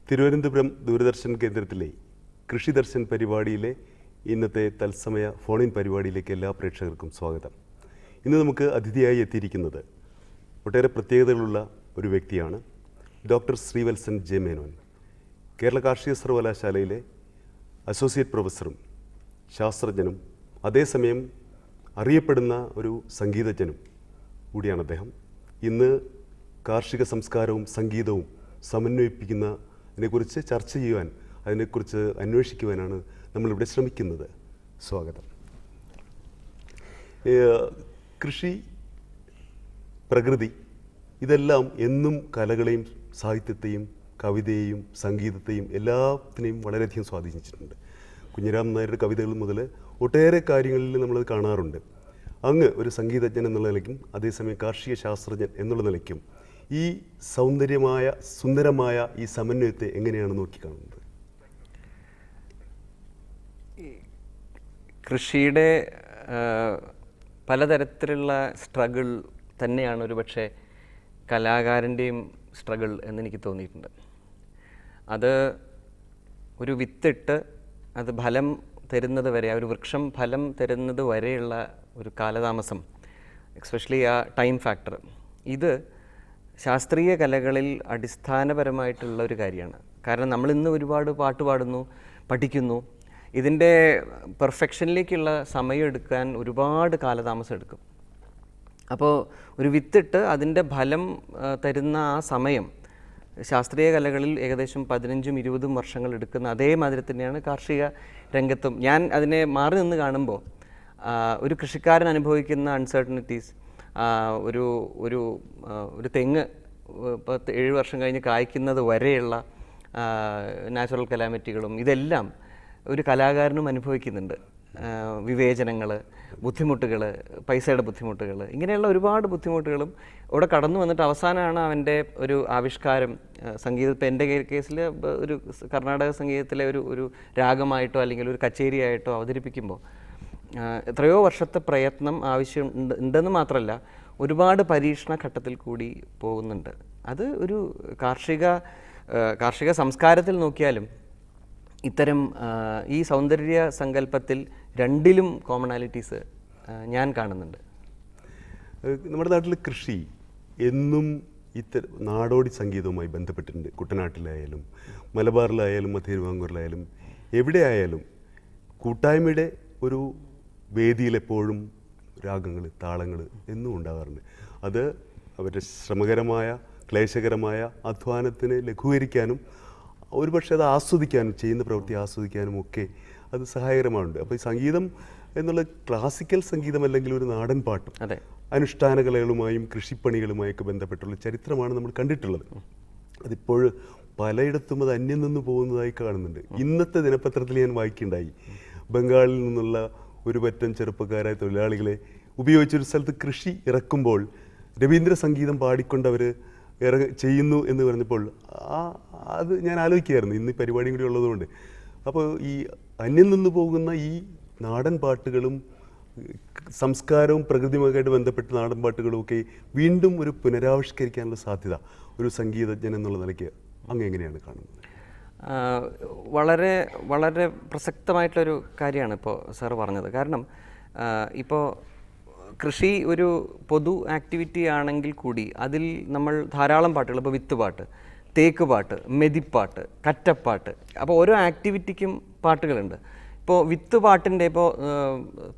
തിരുവനന്തപുരം ദൂരദർശൻ കേന്ദ്രത്തിലെ കൃഷി ദർശൻ പരിപാടിയിലെ ഇന്നത്തെ തത്സമയ ഫോണിൻ പരിപാടിയിലേക്ക് എല്ലാ പ്രേക്ഷകർക്കും സ്വാഗതം. ഇന്ന് നമുക്ക് അതിഥിയായി എത്തിയിരിക്കുന്നത് ഒട്ടേറെ പ്രത്യേകതകളുള്ള ഒരു വ്യക്തിയാണ്. ഡോക്ടർ ശ്രീവത്സൻ ജെ മേനോൻ, കേരള കാർഷിക സർവകലാശാലയിലെ അസോസിയേറ്റ് പ്രൊഫസറും ശാസ്ത്രജ്ഞനും അതേസമയം അറിയപ്പെടുന്ന ഒരു സംഗീതജ്ഞനും കൂടിയാണ് അദ്ദേഹം. ഇന്ന് കാർഷിക സംസ്കാരവും സംഗീതവും സമന്വയിപ്പിക്കുന്നതിനെക്കുറിച്ച് ചർച്ച ചെയ്യുവാൻ, അതിനെക്കുറിച്ച് അന്വേഷിക്കുവാനാണ് നമ്മളിവിടെ ശ്രമിക്കുന്നത്. സ്വാഗതം. കൃഷി, പ്രകൃതി, ഇതെല്ലാം എന്നും കലകളെയും സാഹിത്യത്തെയും കവിതയെയും സംഗീതത്തെയും എല്ലാത്തിനെയും വളരെയധികം സ്വാധീനിച്ചിട്ടുണ്ട്. കുഞ്ഞിരാമൻ നായരുടെ കവിതകൾ മുതൽ ഒട്ടേറെ കാര്യങ്ങളിൽ നമ്മളത് കാണാറുണ്ട്. അങ്ങ് ഒരു സംഗീതജ്ഞൻ എന്നുള്ള നിലയ്ക്കും അതേസമയം കാർഷിക ശാസ്ത്രജ്ഞൻ എന്നുള്ള നിലയ്ക്കും ഈ സുന്ദരമായ ഈ സമന്വയത്തെ എങ്ങനെയാണ് നോക്കിക്കാണുന്നത്? കൃഷിയുടെ പലതരത്തിലുള്ള സ്ട്രഗിൾ തന്നെയാണ് ഒരുപക്ഷെ കലാകാരൻ്റെയും സ്ട്രഗിൾ എന്നെനിക്ക് തോന്നിയിട്ടുണ്ട്. അത് ഒരു വിത്തിട്ട് അത് ഫലം തരുന്നത് വരെ, ആ ഒരു വൃക്ഷം ഫലം തരുന്നത് വരെയുള്ള ഒരു കാലതാമസം, എക്സ്പെഷ്യലി ആ ടൈം ഫാക്ടർ, ഇത് ശാസ്ത്രീയ കലകളിൽ അടിസ്ഥാനപരമായിട്ടുള്ള ഒരു കാര്യമാണ്. കാരണം നമ്മളിന്ന് ഒരുപാട് പാട്ട് പാടുന്നു, പഠിക്കുന്നു. ഇതിൻ്റെ പെർഫെക്ഷനിലേക്കുള്ള സമയം എടുക്കാൻ ഒരുപാട് കാലതാമസം എടുക്കും. അപ്പോൾ ഒരു വിത്തിട്ട് അതിൻ്റെ ഫലം തരുന്ന ആ സമയം ശാസ്ത്രീയ കലകളിൽ ഏകദേശം 15-20 വർഷങ്ങൾ എടുക്കുന്ന അതേമാതിരി തന്നെയാണ് കാർഷിക രംഗത്തും. ഞാൻ അതിനെ മാറി നിന്ന് കാണുമ്പോൾ ഒരു കൃഷിക്കാരൻ അനുഭവിക്കുന്ന അൺസർട്ടനിറ്റീസ്, ഒരു ഒരു ഒരു തെങ്ങ് 7 വർഷം കഴിഞ്ഞ് കായ്ക്കുന്നത് വരെയുള്ള നാച്ചുറൽ കലാമിറ്റികളും ഇതെല്ലാം ഒരു കലാകാരനും അനുഭവിക്കുന്നുണ്ട്. വിവേചനങ്ങൾ, ബുദ്ധിമുട്ടുകൾ, പൈസയുടെ ബുദ്ധിമുട്ടുകൾ, ഇങ്ങനെയുള്ള ഒരുപാട് ബുദ്ധിമുട്ടുകളും ഇവിടെ കടന്നു വന്നിട്ട് അവസാനമാണ് അവൻ്റെ ഒരു ആവിഷ്കാരം. സംഗീതം, ഇപ്പോൾ എൻ്റെ കേസിൽ ഒരു കർണാടക സംഗീതത്തിലെ ഒരു രാഗമായിട്ടോ അല്ലെങ്കിൽ ഒരു കച്ചേരിയായിട്ടോ അവതരിപ്പിക്കുമ്പോൾ എത്രയോ വർഷത്തെ പ്രയത്നം ആവശ്യം ഉണ്ടെന്ന് മാത്രമല്ല, ഒരുപാട് പരീക്ഷണ ഘട്ടത്തിൽ കൂടി പോകുന്നുണ്ട്. അത് ഒരു കാർഷിക സംസ്കാരത്തിൽ നോക്കിയാലും ഇത്തരം ഈ സൗന്ദര്യ സങ്കല്പത്തിൽ രണ്ടിലും കോമണാലിറ്റീസ് ഞാൻ കാണുന്നുണ്ട്. നമ്മുടെ നാട്ടിൽ കൃഷി എന്നും നാടോടി സംഗീതവുമായി ബന്ധപ്പെട്ടിട്ടുണ്ട്. കുട്ടനാട്ടിലായാലും മലബാറിലായാലും മധ്യതിരുവിതാംകൂറിലായാലും എവിടെയായാലും കൂട്ടായ്മയുടെ ഒരു വേദിയിലെപ്പോഴും രാഗങ്ങൾ, താളങ്ങൾ എന്നും ഉണ്ടാകാറുണ്ട്. അത് അവരുടെ ശ്രമകരമായ ക്ലേശകരമായ അധ്വാനത്തിന് ലഘൂകരിക്കാനും ഒരുപക്ഷെ അത് ആസ്വദിക്കാനും, ചെയ്യുന്ന പ്രവൃത്തി ആസ്വദിക്കാനും ഒക്കെ അത് സഹായകരമാണുണ്ട്. അപ്പോൾ ഈ സംഗീതം എന്നുള്ള ക്ലാസിക്കൽ സംഗീതം അല്ലെങ്കിൽ ഒരു നാടൻ പാട്ടും അനുഷ്ഠാന കലകളുമായും കൃഷിപ്പണികളുമായൊക്കെ ബന്ധപ്പെട്ടുള്ള ചരിത്രമാണ് നമ്മൾ കണ്ടിട്ടുള്ളത്. അതിപ്പോൾ പലയിടത്തും അത് അന്യം നിന്ന് പോകുന്നതായി കാണുന്നുണ്ട്. ഇന്നത്തെ ദിനപത്രത്തിൽ ഞാൻ വായിക്കുകയുണ്ടായി, ബംഗാളിൽ നിന്നുള്ള ഒരു പറ്റം ചെറുപ്പക്കാരായ തൊഴിലാളികളെ ഉപയോഗിച്ചൊരു സ്ഥലത്ത് കൃഷി ഇറക്കുമ്പോൾ രവീന്ദ്ര സംഗീതം പാടിക്കൊണ്ടവർ ചെയ്യുന്നു എന്ന് പറഞ്ഞപ്പോൾ അത് ഞാൻ ആലോചിക്കുകയായിരുന്നു, ഇന്ന് ഈ പരിപാടിയും കൂടി ഉള്ളതുകൊണ്ട്. അപ്പോൾ ഈ അന്യം നിന്ന് പോകുന്ന ഈ നാടൻ പാട്ടുകളും സംസ്കാരവും പ്രകൃതിയുമായിട്ട് ബന്ധപ്പെട്ട നാടൻ പാട്ടുകളും ഒക്കെ വീണ്ടും ഒരു പുനരാവിഷ്കരിക്കാനുള്ള സാധ്യത ഒരു സംഗീതജ്ഞൻ എന്നുള്ള നിലയ്ക്ക് അങ്ങ് എങ്ങനെയാണ് കാണുന്നത്? വളരെ വളരെ പ്രസക്തമായിട്ടുള്ളൊരു കാര്യമാണ് ഇപ്പോൾ സാർ പറഞ്ഞത്. കാരണം ഇപ്പോൾ കൃഷി ഒരു പൊതു ആക്ടിവിറ്റി ആണെങ്കിൽ കൂടി അതിൽ നമ്മൾ ധാരാളം പാട്ടുകൾ, ഇപ്പോൾ വിത്തുപാട്ട്, തേക്കുപാട്ട്, മെതിപ്പാട്ട്, കറ്റപ്പാട്ട്, അപ്പോൾ ഓരോ ആക്ടിവിറ്റിക്കും പാട്ടുകളുണ്ട്. ഇപ്പോൾ വിത്തുപാട്ടിൻ്റെ, ഇപ്പോൾ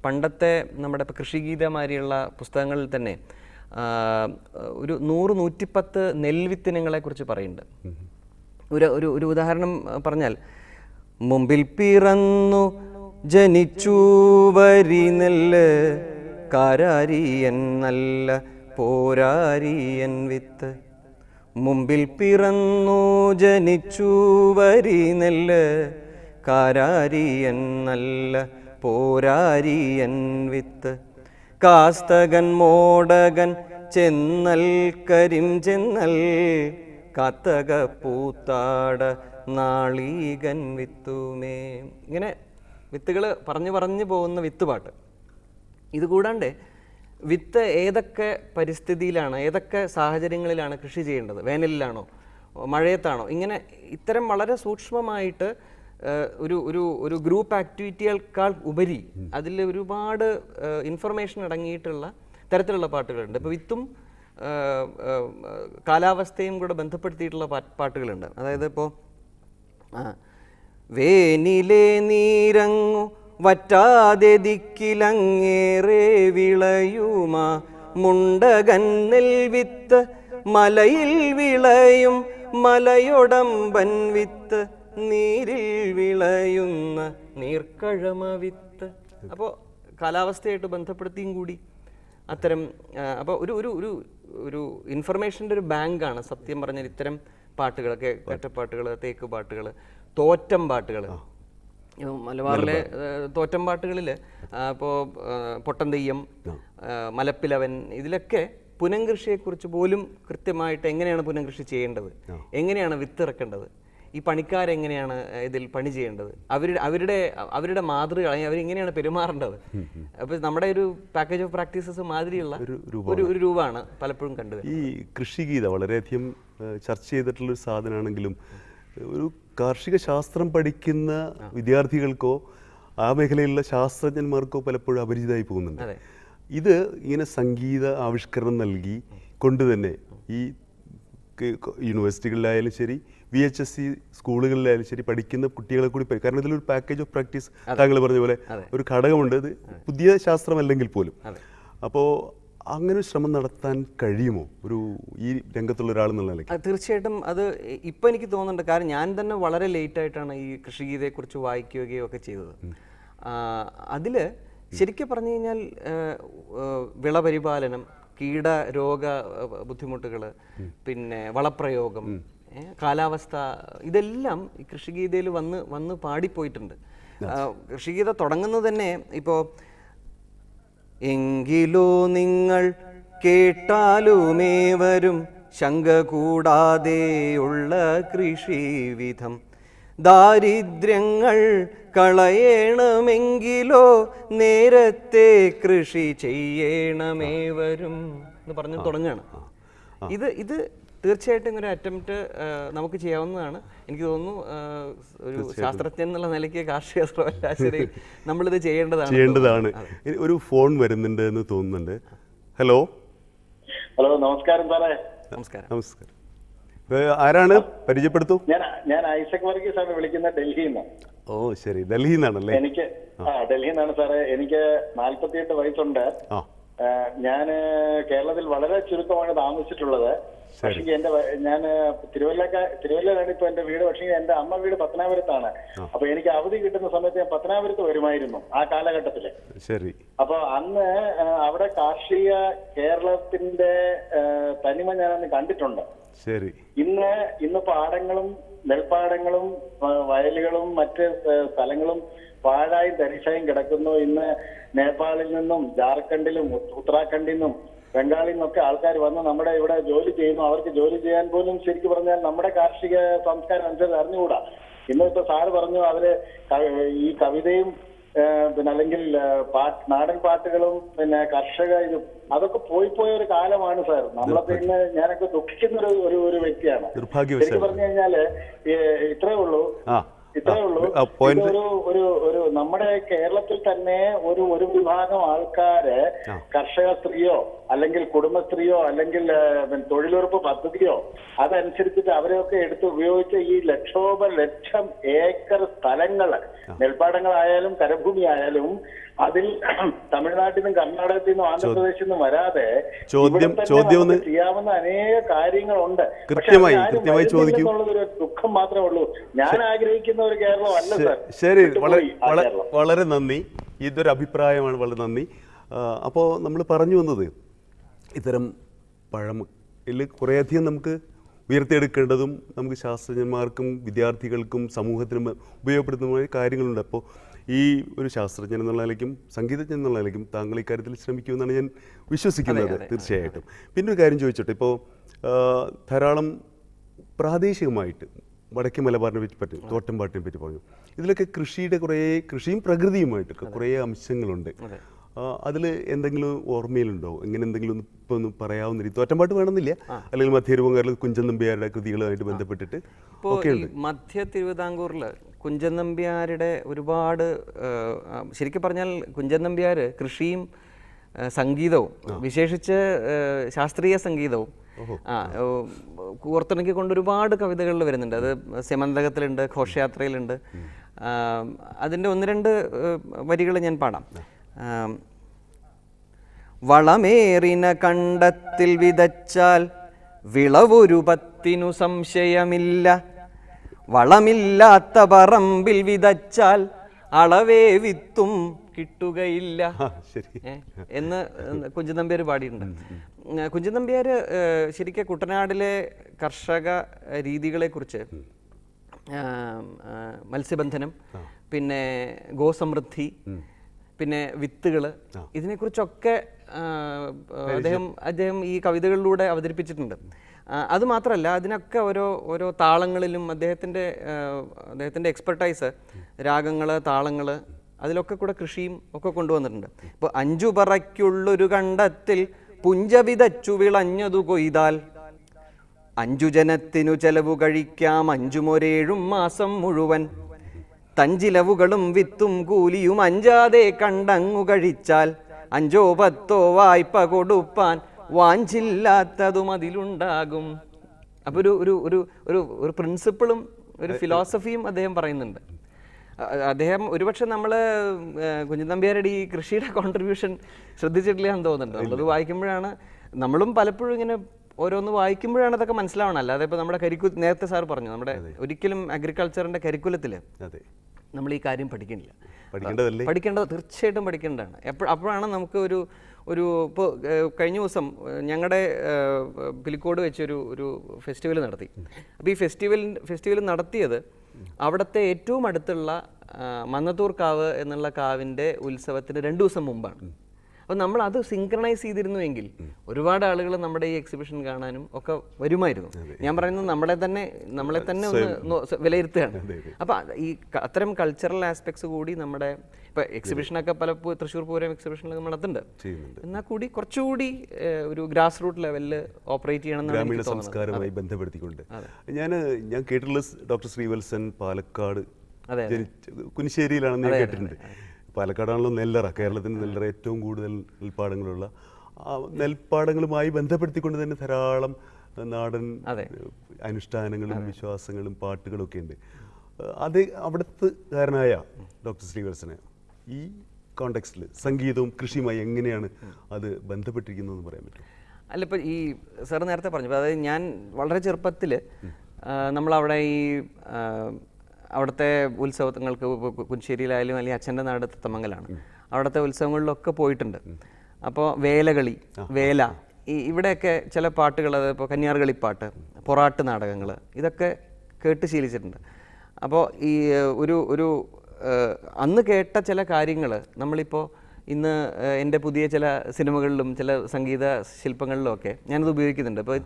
പണ്ടത്തെ നമ്മുടെ ഇപ്പോൾ കൃഷിഗീതമാരിയുള്ള പുസ്തകങ്ങളിൽ തന്നെ ഒരു 100-110 നെൽവിത്തിനങ്ങളെക്കുറിച്ച് പറയുന്നുണ്ട്. ഒരു ഉദാഹരണം പറഞ്ഞാൽ, മുമ്പിൽ പിറന്നു ജനിച്ചു വരി നെല്ല്, കാരാരിയൻ നല്ല പോരാരിയൻ വിത്ത്. മുമ്പിൽ പിറന്നു ജനിച്ചു വരി നെല്ല്, കാരാരിയൻ നല്ല പോരാരിയൻ വിത്ത്. കാസ്തകൻ മോടകൻ ചെന്നൽ കരിം ചെന്നൽ, കാത്തക പൂത്താട നാളീകൻ വിത്തുമേ. ഇങ്ങനെ വിത്തുകൾ പറഞ്ഞു പോകുന്ന വിത്തുപാട്ട്. ഇതുകൂടാണ്ട് വിത്ത് ഏതൊക്കെ പരിസ്ഥിതിയിലാണ്, ഏതൊക്കെ സാഹചര്യങ്ങളിലാണ് കൃഷി ചെയ്യേണ്ടത്, വേനലിലാണോ മഴയത്താണോ, ഇങ്ങനെ ഇത്തരം വളരെ സൂക്ഷ്മമായിട്ട് ഒരു ഒരു ഒരു ഗ്രൂപ്പ് ആക്ടിവിറ്റിയേക്കാൾ ഉപരി അതിൽ ഒരുപാട് ഇൻഫർമേഷൻ അടങ്ങിയിട്ടുള്ള തരത്തിലുള്ള പാട്ടുകളുണ്ട്. ഇപ്പോൾ വിത്തും കാലാവസ്ഥയും കൂടെ ബന്ധപ്പെടുത്തിയിട്ടുള്ള പാട്ടുകളുണ്ട്. അതായത് ഇപ്പോൾ വേനിലെ നീരങ്ങു വറ്റാതെ ദിക്കിലങ്ങേറെ വിളയുമാ മുണ്ടകന്നിൽ വിത്ത് മലയിൽ വിളയും മലയൊടമ്പൻ വിത്ത് നീരിൽ വിളയുന്ന നീർക്കഴമ വിത്ത്. അപ്പോൾ കാലാവസ്ഥയായിട്ട് ബന്ധപ്പെടുത്തിയും കൂടി അത്തരം അപ്പോൾ ഒരു ഒരു ഒരു ഒരു ഇൻഫർമേഷൻ്റെ ഒരു ബാങ്കാണ് സത്യം പറഞ്ഞാൽ ഇത്തരം പാട്ടുകളൊക്കെ. കറ്റപ്പാട്ടുകൾ, തേക്ക് പാട്ടുകൾ, തോറ്റം പാട്ടുകൾ. മലബാറിലെ തോറ്റം പാട്ടുകളിൽ ഇപ്പോൾ പൊട്ടൻ തെയ്യം, മലപ്പിലവൻ, ഇതിലൊക്കെ പുനംകൃഷിയെക്കുറിച്ച് പോലും കൃത്യമായിട്ട് എങ്ങനെയാണ് പുനംകൃഷി ചെയ്യേണ്ടത്, എങ്ങനെയാണ് വിത്തിറക്കേണ്ടത്, ഈ പണിക്കാരെങ്ങനെയാണ് ഇതിൽ പണി ചെയ്യേണ്ടത്, അവരുടെ മാതൃക അവരെങ്ങനെയാണ് പെരുമാറേണ്ടത്. അപ്പോൾ നമ്മുടെ ഒരു പാക്കേജ് ഓഫ് പ്രാക്ടീസസ് മാതിരിയുള്ള ഒരു രൂപമാണ് പലപ്പോഴും കണ്ടത്. ഈ കൃഷിഗീത വളരെയധികം ചർച്ച ചെയ്തിട്ടുള്ളൊരു സാധനമാണെങ്കിലും ഒരു കാർഷിക ശാസ്ത്രം പഠിക്കുന്ന വിദ്യാർത്ഥികൾക്കോ ആ മേഖലയിലുള്ള ശാസ്ത്രജ്ഞന്മാർക്കോ പലപ്പോഴും അപരിചിതമായി പോകുന്നുണ്ട്. ഇത് ഇങ്ങനെ സംഗീത ആവിഷ്കരണം നൽകി കൊണ്ട് തന്നെ ഈ യൂണിവേഴ്സിറ്റികളിലായാലും ശരി, VHSC സ്കൂളുകളിലായാലും ശരി പഠിക്കുന്ന കുട്ടികളെ കൂടി, കാരണം ഇതിലൊരു പാക്കേജ് ഓഫ് പ്രാക്ടീസ് താങ്കൾ പറഞ്ഞ പോലെ ഒരു ഘടകമുണ്ട്. ഇത് പുതിയ ശാസ്ത്രമല്ലെങ്കിൽ പോലും. അപ്പോൾ അങ്ങനെ ഒരു ശ്രമം നടത്താൻ കഴിയുമോ ഒരു ഈ രംഗത്തുള്ള ഒരാൾ എന്നുള്ള നിലയ്ക്ക്? തീർച്ചയായിട്ടും അത് ഇപ്പം എനിക്ക് തോന്നുന്നുണ്ട്. കാരണം ഞാൻ തന്നെ വളരെ ലേറ്റായിട്ടാണ് ഈ കൃഷിഗീതയെക്കുറിച്ച് വായിക്കുകയോ ഒക്കെ ചെയ്തത്. അതിൽ ശരിക്കും പറഞ്ഞു കഴിഞ്ഞാൽ വിളപരിപാലനം, കീടരോഗ ബുദ്ധിമുട്ടുകൾ, പിന്നെ വളപ്രയോഗം, കാലാവസ്ഥ, ഇതെല്ലാം ഈ കൃഷിഗീതയിൽ വന്ന് പാടിപ്പോയിട്ടുണ്ട്. കൃഷിഗീത തുടങ്ങുന്നത് തന്നെ ഇപ്പോൾ എങ്കിലോ നിങ്ങൾ കേട്ടാലുമേവരും ശങ്ക കൂടാതെയുള്ള കൃഷിവിധം ദാരിദ്ര്യങ്ങൾ കളയണമെങ്കിലോ നേരത്തെ കൃഷി ചെയ്യണമേവരും എന്ന് പറഞ്ഞ് തുടങ്ങുകയാണ്. ഇത് തീർച്ചയായിട്ടും ഒരു അറ്റംപ്റ്റ് നമുക്ക് ചെയ്യാവുന്നതാണ്. എനിക്ക് തോന്നുന്നു ഒരു ശാസ്ത്രജ്ഞൻ എന്നുള്ള നിലയ്ക്ക് കാർഷിക സർവകലാശാലയിൽ നമ്മളിത് ചെയ്യേണ്ടതാണ്. ഒരു ഫോൺ വരുന്നുണ്ട് എന്ന് തോന്നുന്നുണ്ട്. ഹലോ. നമസ്കാരം സാറേ. നമസ്കാരം. ആരാണ്? പരിചയപ്പെടുത്തൂ. ഞാൻ ഐസക് വർഗീസ് ആണ് വിളിക്കുന്നത്, ഡൽഹിയിൽ നിന്ന്. ഓ ശരി, ഡൽഹിയിൽ നിന്നാണല്ലേ? ഡൽഹിയിൽ നിന്നാണ് സാറേ. എനിക്ക് 48 വയസ്സുണ്ട്. ഞാൻ കേരളത്തിൽ വളരെ ചുരുക്കമാണ് താമസിച്ചിട്ടുള്ളത്. പക്ഷേ ഞാൻ തിരുവല്ലയിലാണ് ഇപ്പൊ എന്റെ വീട്. പക്ഷേ എന്റെ അമ്മ വീട് പത്തനാപുരത്താണ്. അപ്പൊ എനിക്ക് അവധി കിട്ടുന്ന സമയത്ത് ഞാൻ പത്തനാപുരത്ത് വരുമായിരുന്നു ആ കാലഘട്ടത്തില്. ശരി. അപ്പൊ അന്ന് അവിടെ കാർഷിക കേരളത്തിന്റെ തനിമ ഞാനന്ന് കണ്ടിട്ടുണ്ട്. ശരി. ഇന്ന് പാടങ്ങളും നെൽപ്പാടങ്ങളും വയലുകളും മറ്റ് സ്ഥലങ്ങളും പാഴായും തരിശായും കിടക്കുന്നു. ഇന്ന് നേപ്പാളിൽ നിന്നും ജാർഖണ്ഡിലും ഉത്തരാഖണ്ഡിൽ നിന്നും ബംഗാളിൽ നിന്നൊക്കെ ആൾക്കാർ വന്ന് നമ്മുടെ ഇവിടെ ജോലി ചെയ്യുന്നു. അവർക്ക് ജോലി ചെയ്യാൻ പോലും ശരിക്കും പറഞ്ഞാൽ നമ്മുടെ കാർഷിക സംസ്കാരം അനുസരിച്ച് അറിഞ്ഞുകൂടാ. ഇന്നിപ്പോ സാറ് പറഞ്ഞു അവര് ഈ കവിതയും പിന്നെ അല്ലെങ്കിൽ നാടൻ പാട്ടുകളും പിന്നെ കർഷക ഇതും അതൊക്കെ പോയ ഒരു കാലമാണ് സാർ. നമ്മളൊക്കെ ഇന്ന് ഞാനൊക്കെ ദുഃഖിക്കുന്ന ഒരു വ്യക്തിയാണ്. ശരിക്കും പറഞ്ഞു കഴിഞ്ഞാല് ഇത്രേ ഉള്ളൂ. ഒരു നമ്മുടെ കേരളത്തിൽ തന്നെ ഒരു വിഭാഗം ആൾക്കാര് കർഷക സ്ത്രീയോ അല്ലെങ്കിൽ കുടുംബശ്രീയോ അല്ലെങ്കിൽ തൊഴിലുറപ്പ് പദ്ധതിയോ അതനുസരിച്ചിട്ട് അവരെയൊക്കെ എടുത്ത് ഉപയോഗിച്ച ഈ ലക്ഷം ഏക്കർ സ്ഥലങ്ങള്, നെൽപ്പാടങ്ങളായാലും കരഭൂമി ആയാലും അതിൽ തമിഴ്നാട്ടിൽ നിന്നും കർണാടകത്തിൽ നിന്നും ആന്ധ്രാപ്രദേശിൽ നിന്നും വരാതെ ചെയ്യാവുന്ന അനേക കാര്യങ്ങളുണ്ട്. എന്നുള്ളതൊരു ദുഃഖം മാത്രമേ ഉള്ളൂ. ഞാൻ ആഗ്രഹിക്കുന്ന ഒരു കേരളം അല്ല സാർ. ശരി, വളരെ നന്ദി. ഇതൊരു അഭിപ്രായമാണ്. വളരെ നന്ദി. അപ്പോൾ നമ്മൾ പറഞ്ഞു വന്നത് ഇത്തരം പഴമയിൽ കുറേയധികം നമുക്ക് ഉയർത്തിയെടുക്കേണ്ടതും നമുക്ക് ശാസ്ത്രജ്ഞന്മാർക്കും വിദ്യാർത്ഥികൾക്കും സമൂഹത്തിനും ഉപയോഗപ്പെടുത്തുന്ന കാര്യങ്ങളുണ്ട്. അപ്പോൾ ഈ ഒരു ശാസ്ത്രജ്ഞൻ എന്നുള്ള നിലയ്ക്കും സംഗീതജ്ഞൻ എന്നുള്ള നിലയ്ക്കും താങ്കൾ ഇക്കാര്യത്തിൽ ശ്രമിക്കുമെന്നാണ് ഞാൻ വിശ്വസിക്കുന്നത്. തീർച്ചയായിട്ടും. പിന്നെ ഒരു കാര്യം ചോദിച്ചോട്ടെ, ഇപ്പോൾ ധാരാളം പ്രാദേശികമായിട്ട് വടക്കേ മലബാറിനെ പറ്റി തോട്ടംപാട്ടിനെ പറ്റി പറഞ്ഞു. ഇതിലൊക്കെ കൃഷിയും പ്രകൃതിയുമായിട്ടൊക്കെ കുറേ അംശങ്ങളുണ്ട്. അതിൽ എന്തെങ്കിലും ഓർമ്മയിലുണ്ടോ? ഇങ്ങനെ എന്തെങ്കിലും ഇപ്പോൾ ഒന്ന് പറയാവുന്ന രീതി, തോറ്റമ്പാട്ട് വേണമെന്നില്ല, അല്ലെങ്കിൽ മധ്യ തിരുവിതാംകൂറിൽ കുഞ്ചൻ നമ്പ്യാരുടെ കൃതികളുമായിട്ട് ബന്ധപ്പെട്ടിട്ട് ഇപ്പോൾ ഈ മധ്യ തിരുവിതാംകൂറിൽ കുഞ്ചൻ നമ്പ്യാരുടെ ഒരുപാട്, ശരിക്കും പറഞ്ഞാൽ കുഞ്ചൻ നമ്പ്യാർ കൃഷിയും സംഗീതവും, വിശേഷിച്ച് ശാസ്ത്രീയ സംഗീതവും കോർത്തിണക്കിക്കൊണ്ട് ഒരുപാട് കവിതകളിൽ വരുന്നുണ്ട്. അത് സെമന്തകത്തിലുണ്ട്, ഘോഷയാത്രയിലുണ്ട്. അതിൻ്റെ ഒന്ന് രണ്ട് വരികൾ ഞാൻ പാടാം. വളമേറിന കണ്ടത്തിൽ വിതച്ചാൽ വിളവൊരു പത്തിനു സംശയമില്ല, വളമില്ലാത്ത പറമ്പിൽ വിതച്ചാൽ അളവേ വിത്തും കിട്ടുകയില്ല എന്ന് കുഞ്ചൻ നമ്പ്യാർ പാടിയിട്ടുണ്ട്. കുഞ്ചൻ നമ്പ്യാർ ശരിക്കും കുട്ടനാടിലെ കർഷക രീതികളെക്കുറിച്ച്, മത്സ്യബന്ധനം, പിന്നെ ഗോസമൃദ്ധി, പിന്നെ വിത്തുകൾ, ഇതിനെക്കുറിച്ചൊക്കെ അദ്ദേഹം ഈ കവിതകളിലൂടെ അവതരിപ്പിച്ചിട്ടുണ്ട്. അതുമാത്രമല്ല, അതിനൊക്കെ ഓരോ താളങ്ങളിലും അദ്ദേഹത്തിൻ്റെ എക്സ്പെർട്ടൈസ്, രാഗങ്ങൾ, താളങ്ങൾ, അതിലൊക്കെ കൂടെ കൃഷിയും ഒക്കെ കൊണ്ടുവന്നിട്ടുണ്ട്. ഇപ്പോൾ 5 പറയ്ക്കുള്ളൊരു കണ്ടത്തിൽ പുഞ്ച വിതച്ചു വിളഞ്ഞതു കൊയ്താൽ 5 ജനത്തിനു ചെലവു കഴിക്കാം 5 മാസം മുഴുവൻ, തഞ്ചിലവുകളും വിത്തും കൂലിയും അഞ്ചാതെ കണ്ടങ്ങു കഴിച്ചാൽ 5 10 വായ്പ കൊടുപ്പാൻ വാഞ്ചില്ലാത്തതും അതിലുണ്ടാകും. അപ്പോൾ ഒരു പ്രിൻസിപ്പിളും ഒരു ഫിലോസഫിയും അദ്ദേഹം പറയുന്നുണ്ട്. അദ്ദേഹം ഒരുപക്ഷെ നമ്മൾ കുഞ്ചൻ നമ്പ്യാരുടെ ഈ കൃഷിയുടെ കോൺട്രിബ്യൂഷൻ ശ്രദ്ധിച്ചിട്ടില്ല എന്ന് തോന്നുന്നുണ്ട്. നമ്മളത് വായിക്കുമ്പോഴാണ്, നമ്മളും പലപ്പോഴും ഇങ്ങനെ ഓരോന്ന് വായിക്കുമ്പോഴാണ് അതൊക്കെ മനസ്സിലാവണം. അല്ലാതെ ഇപ്പോൾ നമ്മുടെ നേരത്തെ സാർ പറഞ്ഞു, നമ്മുടെ ഒരിക്കലും അഗ്രികൾച്ചറിൻ്റെ കരിക്കുലത്തിൽ നമ്മൾ ഈ കാര്യം പഠിക്കുന്നില്ല. പഠിക്കേണ്ടത് തീർച്ചയായിട്ടും പഠിക്കേണ്ടതാണ്. അപ്പോഴാണ് നമുക്ക് ഇപ്പോൾ കഴിഞ്ഞ ദിവസം ഞങ്ങളുടെ പിലിക്കോട് വെച്ച് ഒരു ഫെസ്റ്റിവൽ നടത്തി. അപ്പോൾ ഈ ഫെസ്റ്റിവൽ നടത്തിയത് അവിടുത്തെ ഏറ്റവും അടുത്തുള്ള മന്നത്തൂർ കാവ് എന്നുള്ള കാവിൻ്റെ ഉത്സവത്തിന് 2 ദിവസം മുമ്പാണ്. അപ്പോൾ നമ്മൾ അത് സിങ്ക്രണൈസ് ചെയ്തിരുന്നുവെങ്കിൽ ഒരുപാട് ആളുകൾ നമ്മുടെ ഈ എക്സിബിഷൻ കാണാനും ഒക്കെ വരുമായിരുന്നു. ഞാൻ പറയുന്നത് നമ്മളെ തന്നെ ഒന്ന് വിലയിരുത്തുകയാണ്. അപ്പോൾ ഈ അത്തരം കൾച്ചറൽ ആസ്പെക്ട്സ് കൂടി നമ്മുടെ ഇപ്പോൾ എക്സിബിഷനൊക്കെ പലപ്പോഴും തൃശ്ശൂർ പൂരം എക്സിബിഷനൊക്കെ നടത്തുന്നുണ്ട്. എന്നാൽ കൂടി കുറച്ചുകൂടി ഒരു ഗ്രാസ് റൂട്ട് ലെവലിൽ ഓപ്പറേറ്റ് ചെയ്യണം, ഗ്രാമീണ സംസ്കാരവുമായി ബന്ധപ്പെടുത്തിക്കൊണ്ട്. ഞാൻ കേട്ടിട്ടുള്ള ഡോക്ടർ ശ്രീവത്സൻ പാലക്കാട് കുനിശ്ശേരിയിലാണെന്ന് ഞാൻ കേട്ടിട്ടുണ്ട്. പാലക്കാടാണല്ലോ നെല്ലറ, കേരളത്തിൻ്റെ നെല്ലറ ഏറ്റവും കൂടുതൽ നെൽപ്പാടങ്ങളുള്ള. നെൽപ്പാടങ്ങളുമായി ബന്ധപ്പെടുത്തിക്കൊണ്ട് തന്നെ ധാരാളം നാടൻ അനുഷ്ഠാനങ്ങളും വിശ്വാസങ്ങളും പാട്ടുകളും ഒക്കെ ഉണ്ട്. അത് അവിടുത്തുകാരനായ ഡോക്ടർ ശ്രീവത്സനെ ഈ കോണ്ടെക്സ്റ്റിൽ സംഗീതവും കൃഷിയുമായി എങ്ങനെയാണ് അത് ബന്ധപ്പെട്ടിരിക്കുന്നതെന്ന് പറയാൻ പറ്റും? അല്ല, ഇപ്പോൾ ഈ സാർ നേരത്തെ പറഞ്ഞു, അതായത് ഞാൻ വളരെ ചെറുപ്പത്തിൽ നമ്മളവിടെ ഈ അവിടുത്തെ ഉത്സവങ്ങൾക്ക് കുഞ്ചേരിയിലായാലും അല്ലെങ്കിൽ അച്ഛൻ്റെ നാട് തത്തമംഗലാണ്, അവിടുത്തെ ഉത്സവങ്ങളിലൊക്കെ പോയിട്ടുണ്ട്. അപ്പോൾ വേല ഇവിടെയൊക്കെ ചില പാട്ടുകൾ, ഇപ്പോൾ കന്യാർകളിപ്പാട്ട്, പൊറാട്ട് നാടകങ്ങൾ, ഇതൊക്കെ കേട്ട് ശീലിച്ചിട്ടുണ്ട്. അപ്പോൾ ഈ ഒരു അന്ന് കേട്ട ചില കാര്യങ്ങൾ നമ്മളിപ്പോൾ ഇന്ന് എൻ്റെ പുതിയ ചില സിനിമകളിലും ചില സംഗീത ശില്പങ്ങളിലും ഒക്കെ ഞാനത് ഉപയോഗിക്കുന്നുണ്ട്. ഇപ്പോൾ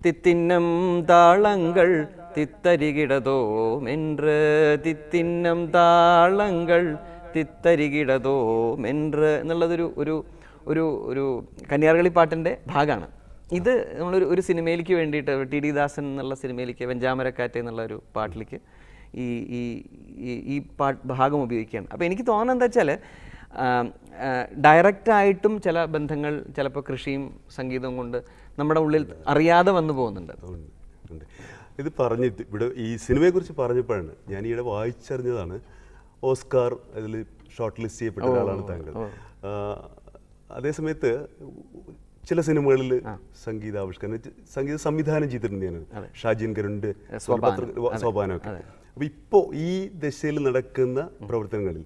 തിത്തിന്നം താളങ്ങൾ തിത്തരികിടതോമെன்று, തിത്തിന്നം താളങ്ങൾ തിത്തരികിടതോമെன்று എന്നുള്ളതൊരു ഒരു കന്യാർകളി പാട്ടിൻ്റെ ഭാഗമാണ്. ഇത് നമ്മളൊരു സിനിമയിലേക്ക് വേണ്ടിയിട്ട്, ടി.ഡി. ദാസൻ എന്നുള്ള സിനിമയിലേക്ക്, വെഞ്ചാമരക്കാറ്റ് എന്നുള്ള ഒരു പാട്ടിലേക്ക് ഈ ഭാഗം ഉപയോഗിക്കുകയാണ്. അപ്പോൾ എനിക്ക് തോന്നുന്നത് എന്താ വെച്ചാൽ, ഡയറക്റ്റായിട്ടും ചില ബന്ധങ്ങൾ ചിലപ്പോൾ കൃഷിയും സംഗീതവും കൊണ്ട് നമ്മുടെ ഉള്ളിൽ അറിയാതെ വന്നു പോകുന്നുണ്ട്. ഇത് പറഞ്ഞിട്ട് ഇവിടെ ഈ സിനിമയെക്കുറിച്ച് പറഞ്ഞപ്പോഴാണ് ഞാൻ ഈയിടെ വായിച്ചറിഞ്ഞതാണ്, ഓസ്കാർ അതിൽ ഷോർട്ട് ലിസ്റ്റ് ചെയ്യപ്പെട്ട ഒരാളാണ് താങ്കൾ. അതേസമയത്ത് ചില സിനിമകളിൽ സംഗീത സംവിധാനം ചെയ്തിട്ടുണ്ട് ഞാൻ, ഷാജിൻ കരുണിൻ്റെ സോപാനമൊക്കെ. അപ്പോൾ ഇപ്പോൾ ഈ ദശയിൽ നടക്കുന്ന പ്രവർത്തനങ്ങളിൽ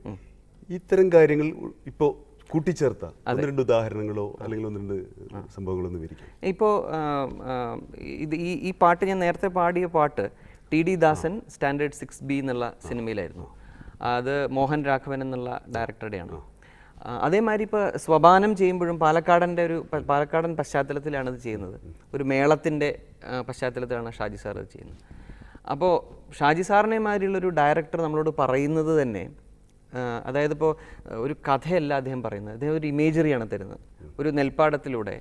ഇത്തരം കാര്യങ്ങൾ ഇപ്പോൾ കൂട്ടിച്ചേർത്ത 1-2 ഉദാഹരണങ്ങളോ അല്ലെങ്കിൽ 1-2 സംഭവങ്ങളോ ഒന്ന് വിവരിക്കും. ഇപ്പോൾ ഈ പാട്ട്, ഞാൻ നേരത്തെ പാടിയ പാട്ട് ടി.ഡി. ദാസൻ സ്റ്റാൻഡേർഡ് 6B എന്നുള്ള സിനിമയിലായിരുന്നു. അത് മോഹൻ രാഘവൻ എന്നുള്ള ഡയറക്ടറുടെയാണ്. അതേമാതിരി ഇപ്പോൾ സ്വപാനം ചെയ്യുമ്പോഴും പാലക്കാടൻ പശ്ചാത്തലത്തിലാണ് ഇത് ചെയ്യുന്നത്. ഒരു മേളത്തിൻ്റെ പശ്ചാത്തലത്തിലാണ് ഷാജി സാർ ഇത് ചെയ്യുന്നത്. അപ്പോൾ ഷാജി സാറിനെ മാതിരിയുള്ളൊരു ഡയറക്ടർ നമ്മളോട് പറയുന്നത് തന്നെ അതായത് ഇപ്പോൾ ഒരു കഥയല്ല അദ്ദേഹം പറയുന്നത്, അദ്ദേഹം ഒരു ഇമേജറിയാണ് തരുന്നത്. ഒരു നെൽപ്പാടത്തിലൂടെ,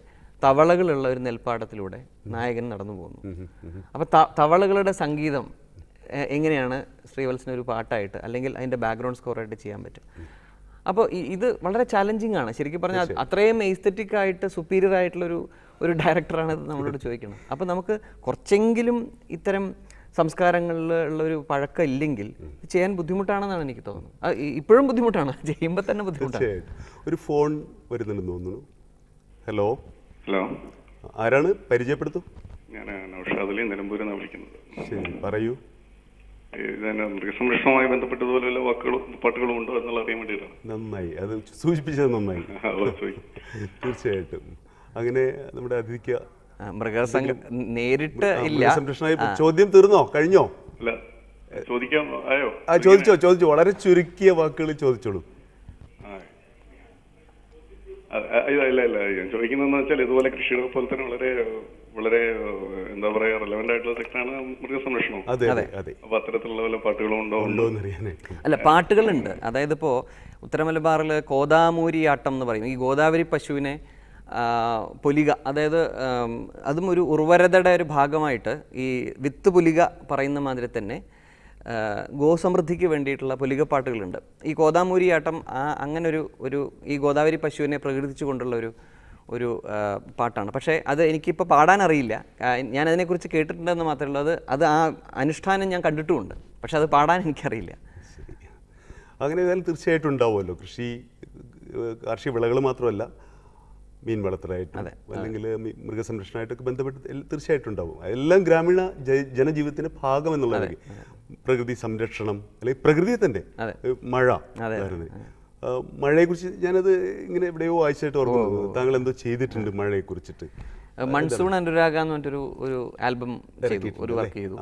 തവളകളുള്ള ഒരു നെൽപ്പാടത്തിലൂടെ നായകൻ നടന്നു പോകുന്നു. അപ്പോൾ തവളകളുടെ സംഗീതം എങ്ങനെയാണ് ശ്രീവത്സന ഒരു പാട്ടായിട്ട് അല്ലെങ്കിൽ അതിൻ്റെ ബാക്ക്ഗ്രൗണ്ട് സ്കോറായിട്ട് ചെയ്യാൻ പറ്റും. അപ്പോൾ ഇത് വളരെ ചാലഞ്ചിങ് ആണ് ശരിക്കും പറഞ്ഞാൽ. അത്രയും എസ്തെറ്റിക് ആയിട്ട് സുപ്പീരിയർ ആയിട്ടുള്ളൊരു ഡയറക്ടറാണ് ഇത് നമ്മളോട് ചോദിക്കുന്നത്. അപ്പോൾ നമുക്ക് കുറച്ചെങ്കിലും ഇത്തരം സംസ്കാരങ്ങളിൽ ഉള്ളൊരു പഴക്കം ഇല്ലെങ്കിൽ ചെയ്യാൻ ബുദ്ധിമുട്ടാണെന്നാണ് എനിക്ക് തോന്നുന്നത്. ഇപ്പോഴും ബുദ്ധിമുട്ടാണ്, ചെയ്യുമ്പോൾ തന്നെ ബുദ്ധിമുട്ടാണ്. ഒരു ഫോൺ വരുന്നുണ്ടെന്ന് തോന്നുന്നു. ഹലോ ഹലോ, ആരാണ്? പരിചയപ്പെടുത്തു. ഞാൻ നൗഷാദിലെ നിലമ്പൂരിൽ നിന്നാണ് വിളിക്കുന്നത്. ശരി, പറയൂ. ഇതിന് മൃഗസംരക്ഷണവുമായി ബന്ധപ്പെട്ടതുപോലെ വല്ല വാക്കുകളും പാട്ടുകളും ഉണ്ടോ എന്നുള്ള അറിയാൻ വേണ്ടിയിട്ടാണ്. നന്നായി, അത് സൂചിപ്പിച്ചത് നന്നായി. തീർച്ചയായിട്ടും. അങ്ങനെ നമ്മുടെ അതിഥിക്ക് നേരിട്ട് ഇല്ല. ചോദ്യം തീർന്നോ, കഴിഞ്ഞോ? അല്ല, ചോദിക്കാം. ആയോ? ചോദിച്ചോ. വളരെ ചുരുക്കിയ വാക്കുകൾ ചോദിച്ചോളൂ. ഇല്ല, ഞാൻ ചോദിക്കുന്നതെന്ന് വെച്ചാൽ ഇതുപോലെ കൃഷിയുടെ പോലെ തന്നെ വളരെ വളരെ എന്താ പറയാ റെലവെന്റ് ആയിട്ടുള്ള സെക്ടറാണ് മൃഗസംരക്ഷണം. അപ്പൊ അത്തരത്തിലുള്ള വല്ല പാട്ടുകളും ഉണ്ടോ അല്ല, പാട്ടുകളുണ്ട്. അതായത് ഇപ്പോൾ ഉത്തര മലബാറിൽ കോതാമൂരിയാട്ടം എന്ന് പറയും. ഈ ഗോദാവരി പശുവിനെ പൊലിക, അതായത് അതും ഒരു ഉർവരതയുടെ ഒരു ഭാഗമായിട്ട് ഈ വിത്ത് പുലിക പറയുന്ന മാതിരി തന്നെ ഗോസമൃദ്ധിക്ക് വേണ്ടിയിട്ടുള്ള പുലികപ്പാട്ടുകളുണ്ട്. ഈ കോതാമൂരിയാട്ടം അങ്ങനെ ഒരു ഈ ഗോദാവരി പശുവിനെ പ്രകീർത്തിച്ചു കൊണ്ടുള്ള ഒരു പാട്ടാണ്. പക്ഷേ അത് എനിക്കിപ്പോൾ പാടാനറിയില്ല. ഞാൻ അതിനെക്കുറിച്ച് കേട്ടിട്ടുണ്ടെന്ന് മാത്രമേ ഉള്ളൂ. അത് ആ അനുഷ്ഠാനം ഞാൻ കണ്ടിട്ടുമുണ്ട്, പക്ഷെ അത് പാടാൻ എനിക്കറിയില്ല. അങ്ങനെ ഏതായാലും തീർച്ചയായിട്ടും ഉണ്ടാവുമല്ലോ. കാർഷിക വിളകൾ മാത്രമല്ല, മീൻ വളർത്തലായിട്ടും അല്ലെങ്കിൽ മൃഗസംരക്ഷണമായിട്ടൊക്കെ ബന്ധപ്പെട്ട് തീർച്ചയായിട്ടും ഉണ്ടാവും. എല്ലാം ഗ്രാമീണ ജനജീവിതത്തിന്റെ ഭാഗം എന്നുള്ളത്. പ്രകൃതി സംരക്ഷണം അല്ലെങ്കിൽ പ്രകൃതിയെ തന്നെ മഴ, മഴയെക്കുറിച്ച് ഞാനത് ഇങ്ങനെ എവിടെയോ വായിച്ചായിട്ട് ഓർക്കുന്നു. താങ്കൾ എന്തോ ചെയ്തിട്ടുണ്ട് മഴയെ കുറിച്ചിട്ട്. മൺസൂൺ അനുരാഗ എന്ന് പറഞ്ഞിട്ടൊരു ആൽബം ചെയ്തു, ഒരു വർക്ക് ചെയ്തു.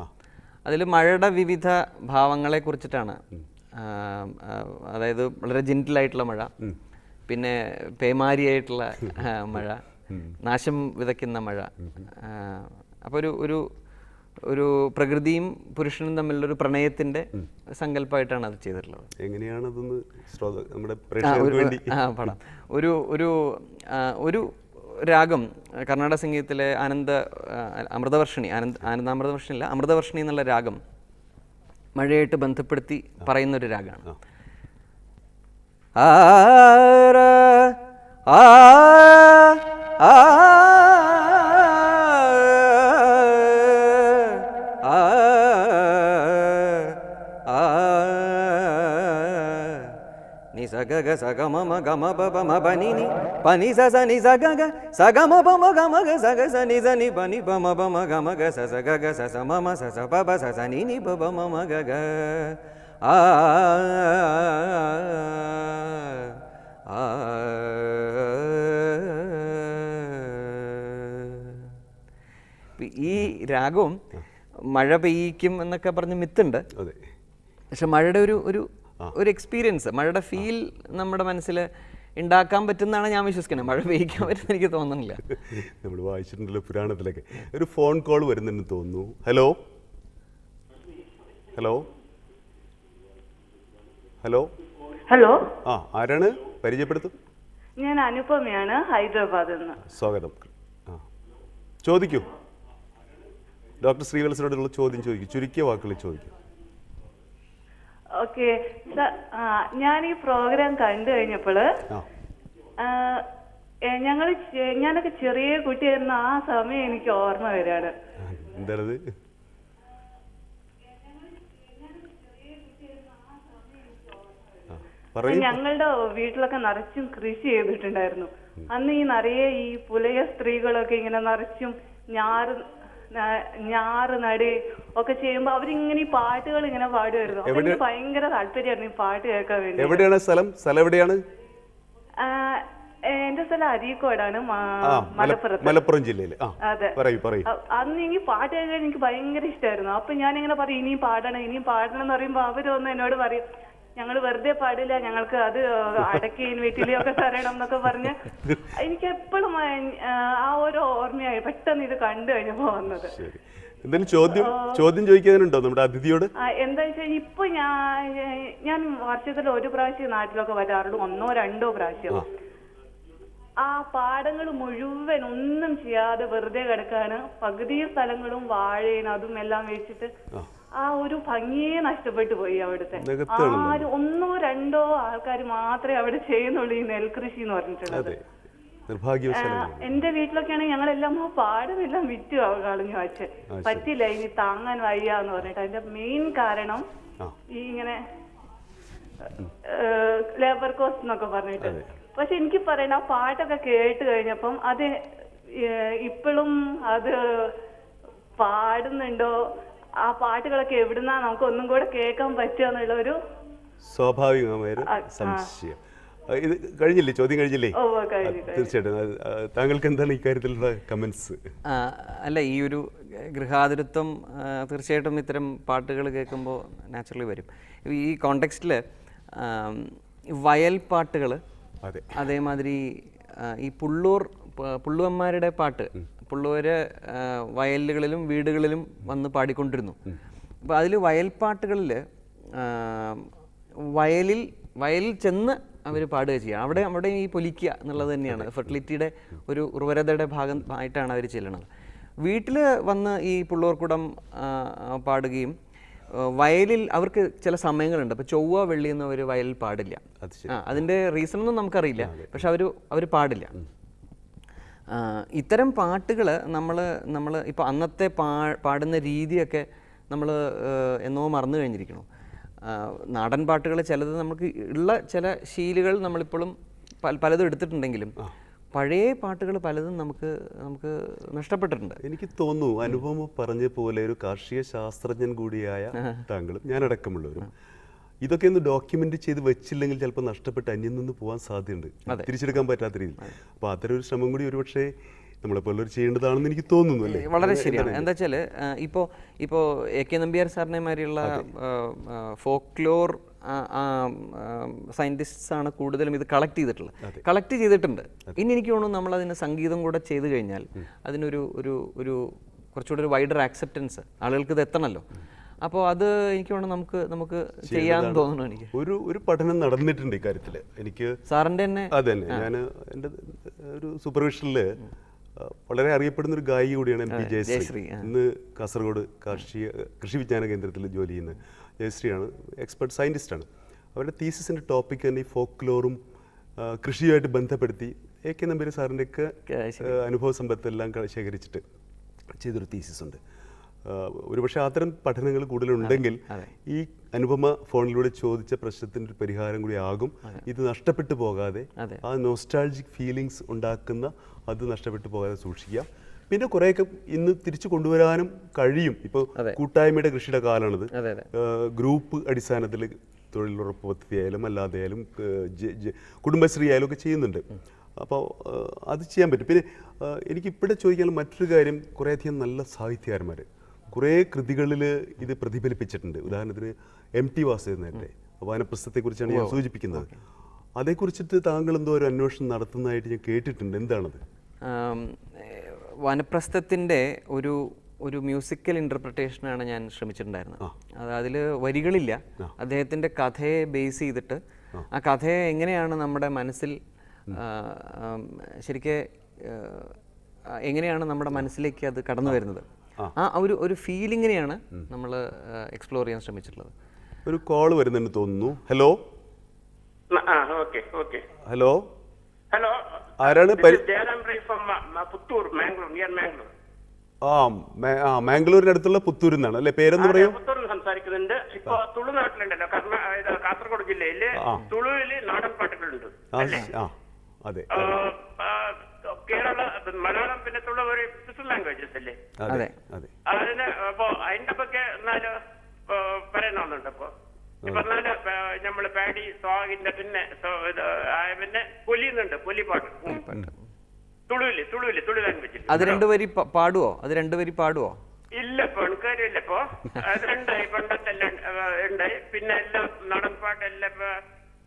അതിൽ മഴയുടെ വിവിധ ഭാവങ്ങളെ കുറിച്ചിട്ടാണ്. അതായത് വളരെ ജെന്റിലായിട്ടുള്ള മഴ, പിന്നെ പേമാരിയായിട്ടുള്ള മഴ, നാശം വിതയ്ക്കുന്ന മഴ. അപ്പോൾ ഒരു പ്രകൃതിയും പുരുഷനും തമ്മിലുള്ളൊരു പ്രണയത്തിന്റെ സങ്കല്പമായിട്ടാണ് അത് ചെയ്തിട്ടുള്ളത്. എങ്ങനെയാണ് അതൊന്ന് നമ്മുടെ പടം ഒരു രാഗം കർണാടക സംഗീതത്തിലെ അമൃതവർഷിണി എന്നുള്ള രാഗം മഴയായിട്ട് ബന്ധപ്പെടുത്തി പറയുന്നൊരു രാഗമാണ്. ni sa ga ga sa ga ma ba ba ma ba ni ni pa ni sa ni sa ga ga ma ba ma ga ma ga sa ni ba ni ba ma ga sa ga sa ma ma sa ba ba sa ni ba ba ma ga ga ഈ രാഗവും മഴ പെയ്യിക്കും എന്നൊക്കെ പറഞ്ഞ് മിത്തുണ്ട്. പക്ഷെ മഴയുടെ ഒരു experience, മഴയുടെ feel നമ്മുടെ മനസ്സിൽ ഉണ്ടാക്കാൻ പറ്റുന്നതാണ് ഞാൻ വിശ്വസിക്കുന്നത്. മഴ പെയ്യിക്കാൻ പറ്റുന്ന എനിക്ക് തോന്നുന്നില്ല. നമ്മൾ വായിച്ചിട്ടുണ്ടല്ലോ പുരാണത്തിലൊക്കെ. ഒരു ഫോൺ കോൾ വരുന്നുണ്ടെന്ന് തോന്നുന്നു. ഹലോ ഹലോ ഹലോ ഹലോ, ആരാണ്? പരിചയപ്പെടുത്തും. ഞാൻ അനുപമയാണ്, ഹൈദരാബാദിൽ നിന്ന്. സ്വാഗതം. ചോദിക്കൂ. ഡോക്ടർ ശ്രീവത്സനോടുള്ള ചോദ്യം ചോദിക്കൂ, ചുരുക്കിയ വാക്കുകളിൽ ചോദിക്കൂ. ഓക്കെ, ഞാൻ ഈ പ്രോഗ്രാം കണ്ടു കഴിഞ്ഞപ്പോൾ ഞാനൊക്കെ ചെറിയ കുട്ടിയായിരുന്ന ആ സമയം എനിക്ക് ഓർമ്മ വരികയാണ്. എന്താണത്? ഞങ്ങളുടെ വീട്ടിലൊക്കെ നിറച്ചും കൃഷി ചെയ്തിട്ടുണ്ടായിരുന്നു. അന്ന് ഈ നിറയെ ഈ പുലയ സ്ത്രീകളൊക്കെ ഇങ്ങനെ നിറച്ചും ഞാറ് നടി ഒക്കെ ചെയ്യുമ്പോ അവരിങ്ങനെ ഈ പാട്ടുകൾ ഇങ്ങനെ പാടുമായിരുന്നു. അപ്പൊ എനിക്ക് ഭയങ്കര താല്പര്യമായിരുന്നു ഈ പാട്ട് കേൾക്കാൻ വേണ്ടി. എവിടെയാണ് സ്ഥലം? എവിടെയാണ്? എന്റെ സ്ഥലം അരീക്കോടാണ്, മലപ്പുറം ജില്ലയിൽ. അതെ. അന്ന് ഈ പാട്ട് കേൾക്കാൻ എനിക്ക് ഭയങ്കര ഇഷ്ടമായിരുന്നു. അപ്പൊ ഞാനിങ്ങനെ പറയും ഇനിയും പാടണം എന്ന് പറയുമ്പോ അവരൊന്ന് എന്നോട് പറയും ഞങ്ങൾ വെറുതെ പാടില്ല, ഞങ്ങൾക്ക് അത് അടക്കയും വീട്ടിലെയൊക്കെ തരണം എന്നൊക്കെ പറഞ്ഞ് എനിക്ക് എപ്പോഴും ആ ഒരു ഓർമ്മയായി പെട്ടെന്ന് ഇത് കണ്ടു കഴിഞ്ഞപ്പോ വന്നത്. എന്തെങ്കിലും ചോദ്യം ചോദിക്കാനുണ്ടോ നമ്മുടെ അതിഥിയോട്? എന്താ വെച്ചാൽ ഇപ്പൊ ഞാൻ വർഷത്തിൽ ഒരു പ്രാവശ്യം നാട്ടിലൊക്കെ വരാറുള്ളൂ, 1 or 2 പ്രാവശ്യം. ആ പാടങ്ങൾ മുഴുവൻ ഒന്നും ചെയ്യാതെ വെറുതെ കിടക്കാണ്. പകുതി സ്ഥലങ്ങളും വാഴയും അതും എല്ലാം വെച്ചിട്ട് ആ ഒരു ഭംഗിയെ നഷ്ടപ്പെട്ടു പോയി അവിടുത്തെ. 1 or 2 ആൾക്കാർ മാത്രമേ അവിടെ ചെയ്യുന്നുള്ളൂ ഈ നെൽകൃഷി എന്ന് പറഞ്ഞിട്ടുള്ളത്. എന്റെ വീട്ടിലൊക്കെയാണെങ്കിൽ ഞങ്ങളെല്ലാം പാടമെല്ലാം വിറ്റ് കളഞ്ഞു അച്ഛൻ. പറ്റില്ല, ഇനി താങ്ങാൻ വയ്യ എന്ന് പറഞ്ഞിട്ട്. അതിന്റെ മെയിൻ കാരണം ഈ ഇങ്ങനെ ലേബർ കോസ്റ്റ് എന്നൊക്കെ പറഞ്ഞിട്ട്. പക്ഷെ എനിക്ക് പറയണ ആ പാട്ടൊക്കെ കേട്ട് കഴിഞ്ഞപ്പം അത് ഇപ്പോഴും അത് പാടുന്നുണ്ടോ, ആ പാട്ടുകളൊക്കെ എവിടുന്നാ നമുക്ക് ഒന്നും കൂടെ കേൾക്കാൻ പറ്റുക എന്നുള്ള ഒരു സ്വാഭാവികമായൊരു സംശയം. ഇത് കഴിഞ്ഞില്ലേ, ചോദ്യം കഴിഞ്ഞില്ലേ? തീർച്ചയായിട്ടും. താങ്കൾക്ക് എന്താണ് ഇക്കാര്യത്തിലുള്ള കമന്റ്സ്? അല്ല, ഈ ഒരു ഗൃഹാതുരത്വം തീർച്ചയായിട്ടും ഇത്തരം പാട്ടുകൾ കേൾക്കുമ്പോൾ നാച്ചുറലി വരും. ഈ കോണ്ടെക്സ്റ്റിൽ വയൽ പാട്ടുകൾ, അതേമാതിരി ഈ പുള്ളുവന്മാരുടെ പാട്ട്, പുള്ളുവര് വയലുകളിലും വീടുകളിലും വന്ന് പാടിക്കൊണ്ടിരുന്നു. അപ്പോൾ അതിൽ വയൽപ്പാട്ടുകളിൽ വയലിൽ ചെന്ന് അവർ പാടുക ചെയ്യുക. അവിടെ ഈ പൊലിക്കുക എന്നുള്ളത് തന്നെയാണ് ഫെർട്ടിലിറ്റിയുടെ ഒരു ഉർവരതയുടെ ഭാഗമായിട്ടാണ് അവർ ചെല്ലണത്. വീട്ടിൽ വന്ന് ഈ പുള്ളൂർക്കുടം പാടുകയും വയലിൽ അവർക്ക് ചില സമയങ്ങളുണ്ട്. അപ്പോൾ ചൊവ്വ വെള്ളി എന്ന് അവർ വയലിൽ പാടില്ല. അതിൻ്റെ റീസണൊന്നും നമുക്കറിയില്ല, പക്ഷെ അവർ പാടില്ല. ഇത്തരം പാട്ടുകൾ നമ്മൾ ഇപ്പോൾ അന്നത്തെ പാടുന്ന രീതിയൊക്കെ നമ്മൾ എന്നോ മറന്നു കഴിഞ്ഞിരിക്കണം. നാടൻ പാട്ടുകൾ ചിലത് നമുക്ക് ഉള്ള ചില ശീലുകൾ നമ്മളിപ്പോഴും പലതും എടുത്തിട്ടുണ്ടെങ്കിലും പഴയ പാട്ടുകൾ പലതും നമുക്ക് നഷ്ടപ്പെട്ടിട്ടുണ്ട്. എനിക്ക് തോന്നുന്നു അനുപമ പറഞ്ഞ പോലെ ഒരു കാർഷിക ശാസ്ത്രജ്ഞൻ കൂടിയായ താങ്കളും ഞാനടക്കമുള്ളവരും ഇതൊക്കെ ഒന്ന് ഡോക്യുമെന്റ് ചെയ്ത് വെച്ചില്ലെങ്കിൽ ചിലപ്പോൾ നഷ്ടപ്പെട്ട് അന്യം നിന്ന് പോകാൻ സാധ്യതയുണ്ട്, തിരിച്ചെടുക്കാൻ പറ്റാത്ത രീതിയിൽ. അപ്പോൾ അത്തരം ഒരു ശ്രമം കൂടി ഒരുപക്ഷെ നമ്മളെപ്പോലൊരു ചെയ്യേണ്ടതാണെന്ന് എനിക്ക് തോന്നുന്നു. അല്ലേ? വളരെ ശരിയാണ്. എന്താ വെച്ചാൽ ഇപ്പോൾ A.K. നമ്പ്യാർ സാറിനെ മാതിരിയുള്ള ഫോക്ലോർ സയൻറ്റിസ്റ്റ്സ് ആണ് കൂടുതലും ഇത് കളക്ട് ചെയ്തിട്ടുണ്ട്. ഇനി എനിക്ക് തോന്നുന്നു നമ്മളതിന് സംഗീതം കൂടെ ചെയ്തു കഴിഞ്ഞാൽ അതിനൊരു കുറച്ചുകൂടി ഒരു വൈഡർ ആക്സെപ്റ്റൻസ് ആളുകൾക്ക് ഇത് എത്തണമല്ലോ. അപ്പോൾ അത് എനിക്ക് തോന്നുന്നു നമുക്ക് ചെയ്യാമെന്ന് തോന്നുന്നു. എനിക്ക് ഒരു പഠനം നടന്നിട്ടുണ്ട് ഇക്കാര്യത്തിൽ. എനിക്ക് സാറിൻ്റെ തന്നെ അതന്നെ ഞാൻ എൻ്റെ ഒരു സൂപ്പർവിഷനിൽ വളരെ അറിയപ്പെടുന്ന ഒരു ഗായിക കൂടിയാണ് MP ജയശ്രീ. ഇന്ന് കാസർഗോഡ് കൃഷി വിജ്ഞാന കേന്ദ്രത്തിൽ ജോലി ചെയ്യുന്ന ജയശ്രീയാണ്, എക്സ്പെർട്ട് സയൻറ്റിസ്റ്റാണ്. അവരുടെ തീസിസിൻ്റെ ടോപ്പിക് തന്നെ ഈ ഫോക്ലോറും കൃഷിയുമായിട്ട് ബന്ധപ്പെടുത്തി A.K. നമ്പ്യാർ സാറിൻ്റെയൊക്കെ അനുഭവ സമ്പത്തെല്ലാം ശേഖരിച്ചിട്ട് ചെയ്തൊരു തീസിസ് ഉണ്ട്. ഒരുപക്ഷെ അത്തരം പഠനങ്ങൾ കൂടുതലുണ്ടെങ്കിൽ ഈ അനുപമ ഫോണിലൂടെ ചോദിച്ച പ്രശ്നത്തിൻ്റെ ഒരു പരിഹാരം കൂടി ആകും. ഇത് നഷ്ടപ്പെട്ടു പോകാതെ ആ നോസ്റ്റാൾജിക് ഫീലിങ്സ് ഉണ്ടാക്കുന്ന അത് നഷ്ടപ്പെട്ടു പോകാതെ സൂക്ഷിക്കാം. പിന്നെ കുറേയൊക്കെ ഇന്ന് തിരിച്ചു കൊണ്ടുവരാനും കഴിയും. ഇപ്പോൾ കൂട്ടായ്മയുടെ കൃഷിയുടെ കാലമാണിത്. ഗ്രൂപ്പ് അടിസ്ഥാനത്തിൽ തൊഴിലുറപ്പ് പദ്ധതി ആയാലും അല്ലാതെ ആയാലും കുടുംബശ്രീ ആയാലും ഒക്കെ ചെയ്യുന്നുണ്ട്. അപ്പോൾ അത് ചെയ്യാൻ പറ്റും. പിന്നെ എനിക്കിവിടെ ചോദിക്കാൻ മറ്റൊരു കാര്യം, കുറേയധികം നല്ല സാഹിത്യകാരന്മാർ കുറേ കൃതികളിൽ ഇത് പ്രതിഫലിപ്പിച്ചിട്ടുണ്ട്. ഉദാഹരണത്തിന് MT വാസുദേവൻ്റെ വാനപ്രസ്ഥത്തെക്കുറിച്ചാണ് ഞാൻ സൂചിപ്പിക്കുന്നത്. അതേക്കുറിച്ചിട്ട് താങ്കൾ എന്തോ ഒരു അന്വേഷണം നടത്തുന്നതായിട്ട് ഞാൻ കേട്ടിട്ടുണ്ട്. എന്താണത്? വാനപ്രസ്ഥത്തിൻ്റെ ഒരു മ്യൂസിക്കൽ ഇൻ്റർപ്രിട്ടേഷനാണ് ഞാൻ ശ്രമിച്ചിട്ടുണ്ടായിരുന്നത്. അതിൽ വരികളില്ല, അദ്ദേഹത്തിൻ്റെ കഥയെ ബേസ് ചെയ്തിട്ട് ആ കഥയെ എങ്ങനെയാണ് നമ്മുടെ മനസ്സിൽ എങ്ങനെയാണ് നമ്മുടെ മനസ്സിലേക്ക് അത് കടന്നു വരുന്നത്, ആ ഒരു ഫീലിങ്ങിനെയാണ് നമ്മൾ എക്സ്പ്ലോർ ചെയ്യാൻ ശ്രമിച്ചിട്ടുള്ളത്. ഒരു കോൾ വരുന്നുണ്ട് തോന്നുന്നു. ഹലോ ഹലോ ഹലോ, ആരാണ്? മാംഗ്ലൂരിന്റെ അടുത്തുള്ള പുത്തൂരിൽ നിന്നാണ് അല്ലെ? പേരെന്ന് പറയും? പുത്തൂരിൽ സംസാരിക്കുന്നുണ്ട്. ഇപ്പൊ തുളുനാട്ടിലുണ്ടല്ലോ, കാസർഗോഡ് ജില്ലയില് തുളുവില് നാടൻ പാട്ടുകളുണ്ട്. അതെ, കേരള മലയാളം പിന്നെ തുളു ഒരു സിസ്റ്റർ ലാംഗ്വേജസ് അല്ലേ? അതിന് അപ്പൊ അതിന്റെ ഒക്കെ എന്നാലും പറയുന്നുണ്ട്. അപ്പൊ ഇപ്പൊ നമ്മള് പാടി സ്വാഗിന്റെ പിന്നെ പൊലിയുന്നുണ്ട്, പൊലിപ്പാട്ട് തുളു ലാംഗ്വേജ്. അത് രണ്ടുപേരി പാടുവോ? ഇല്ല, പെൺകാരില്ല. അപ്പോ അതുണ്ട് പണ്ടത്തെല്ലാം ഉണ്ട്. പിന്നെ എല്ലാം നടൻപാട്ടെല്ലാം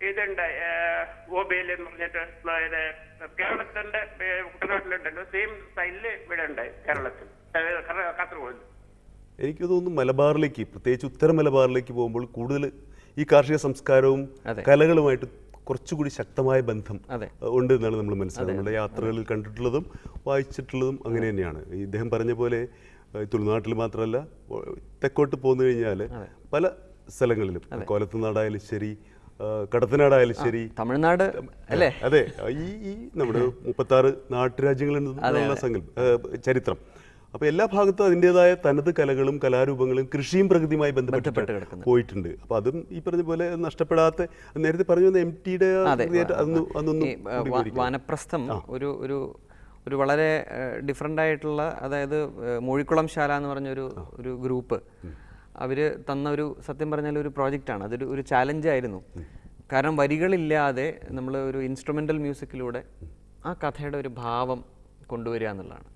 ഇതുണ്ട്. ഓബിയിൽ എന്ന് പറഞ്ഞിട്ട് ഇത് കേരളത്തിന്റെ കുട്ടനാട്ടിലുണ്ടല്ലോ, സെയിം സ്റ്റൈലില് ഇവിടെ ഉണ്ട് കേരളത്തിൽ, കാസർഗോഡ്. എനിക്ക് തോന്നുന്നു മലബാറിലേക്ക്, പ്രത്യേകിച്ച് ഉത്തര മലബാറിലേക്ക് പോകുമ്പോൾ കൂടുതൽ ഈ കാർഷിക സംസ്കാരവും കലകളുമായിട്ട് കുറച്ചുകൂടി ശക്തമായ ബന്ധം ഉണ്ട് എന്നാണ് നമ്മൾ മനസ്സിലാക്കുന്നത്. നമ്മുടെ യാത്രകളിൽ കണ്ടിട്ടുള്ളതും വായിച്ചിട്ടുള്ളതും അങ്ങനെ തന്നെയാണ്. ഇദ്ദേഹം പറഞ്ഞ പോലെ തുളുനാട്ടിൽ മാത്രമല്ല, തെക്കോട്ട് പോന്നു കഴിഞ്ഞാൽ പല സ്ഥലങ്ങളിലും, കോലത്തുനാടായാലും ശരി, കടത്തനാടായാലും ശരി, തമിഴ്നാട് അല്ലേ, അതെ, ഈ നമ്മുടെ 36 നാട്ടുരാജ്യങ്ങളുള്ള ചരിത്രം. അപ്പോൾ എല്ലാ ഭാഗത്തും അതിൻ്റെതായ തനത് കലകളും കലാരൂപങ്ങളും കൃഷിയും പ്രകൃതിയുമായി ബന്ധപ്പെട്ട് പോയിട്ടുണ്ട്. അപ്പോൾ അതും ഈ പറഞ്ഞ പോലെ നഷ്ടപ്പെടാത്ത, നേരത്തെ പറഞ്ഞു വന്ന MTയുടെ വാനപ്രസ്ഥം ഒരു വളരെ ഡിഫറെൻ്റ് ആയിട്ടുള്ള, അതായത് മൂഴിക്കുളം ശാല എന്ന് പറഞ്ഞൊരു ഗ്രൂപ്പ് അവർ തന്ന ഒരു, സത്യം പറഞ്ഞാൽ ഒരു പ്രോജക്റ്റാണ്. അതൊരു ഒരു ചാലഞ്ചായിരുന്നു. കാരണം വരികളില്ലാതെ നമ്മൾ ഒരു ഇൻസ്ട്രുമെൻ്റൽ മ്യൂസിക്കിലൂടെ ആ കഥയുടെ ഒരു ഭാവം കൊണ്ടുവരിക എന്നുള്ളതാണ്.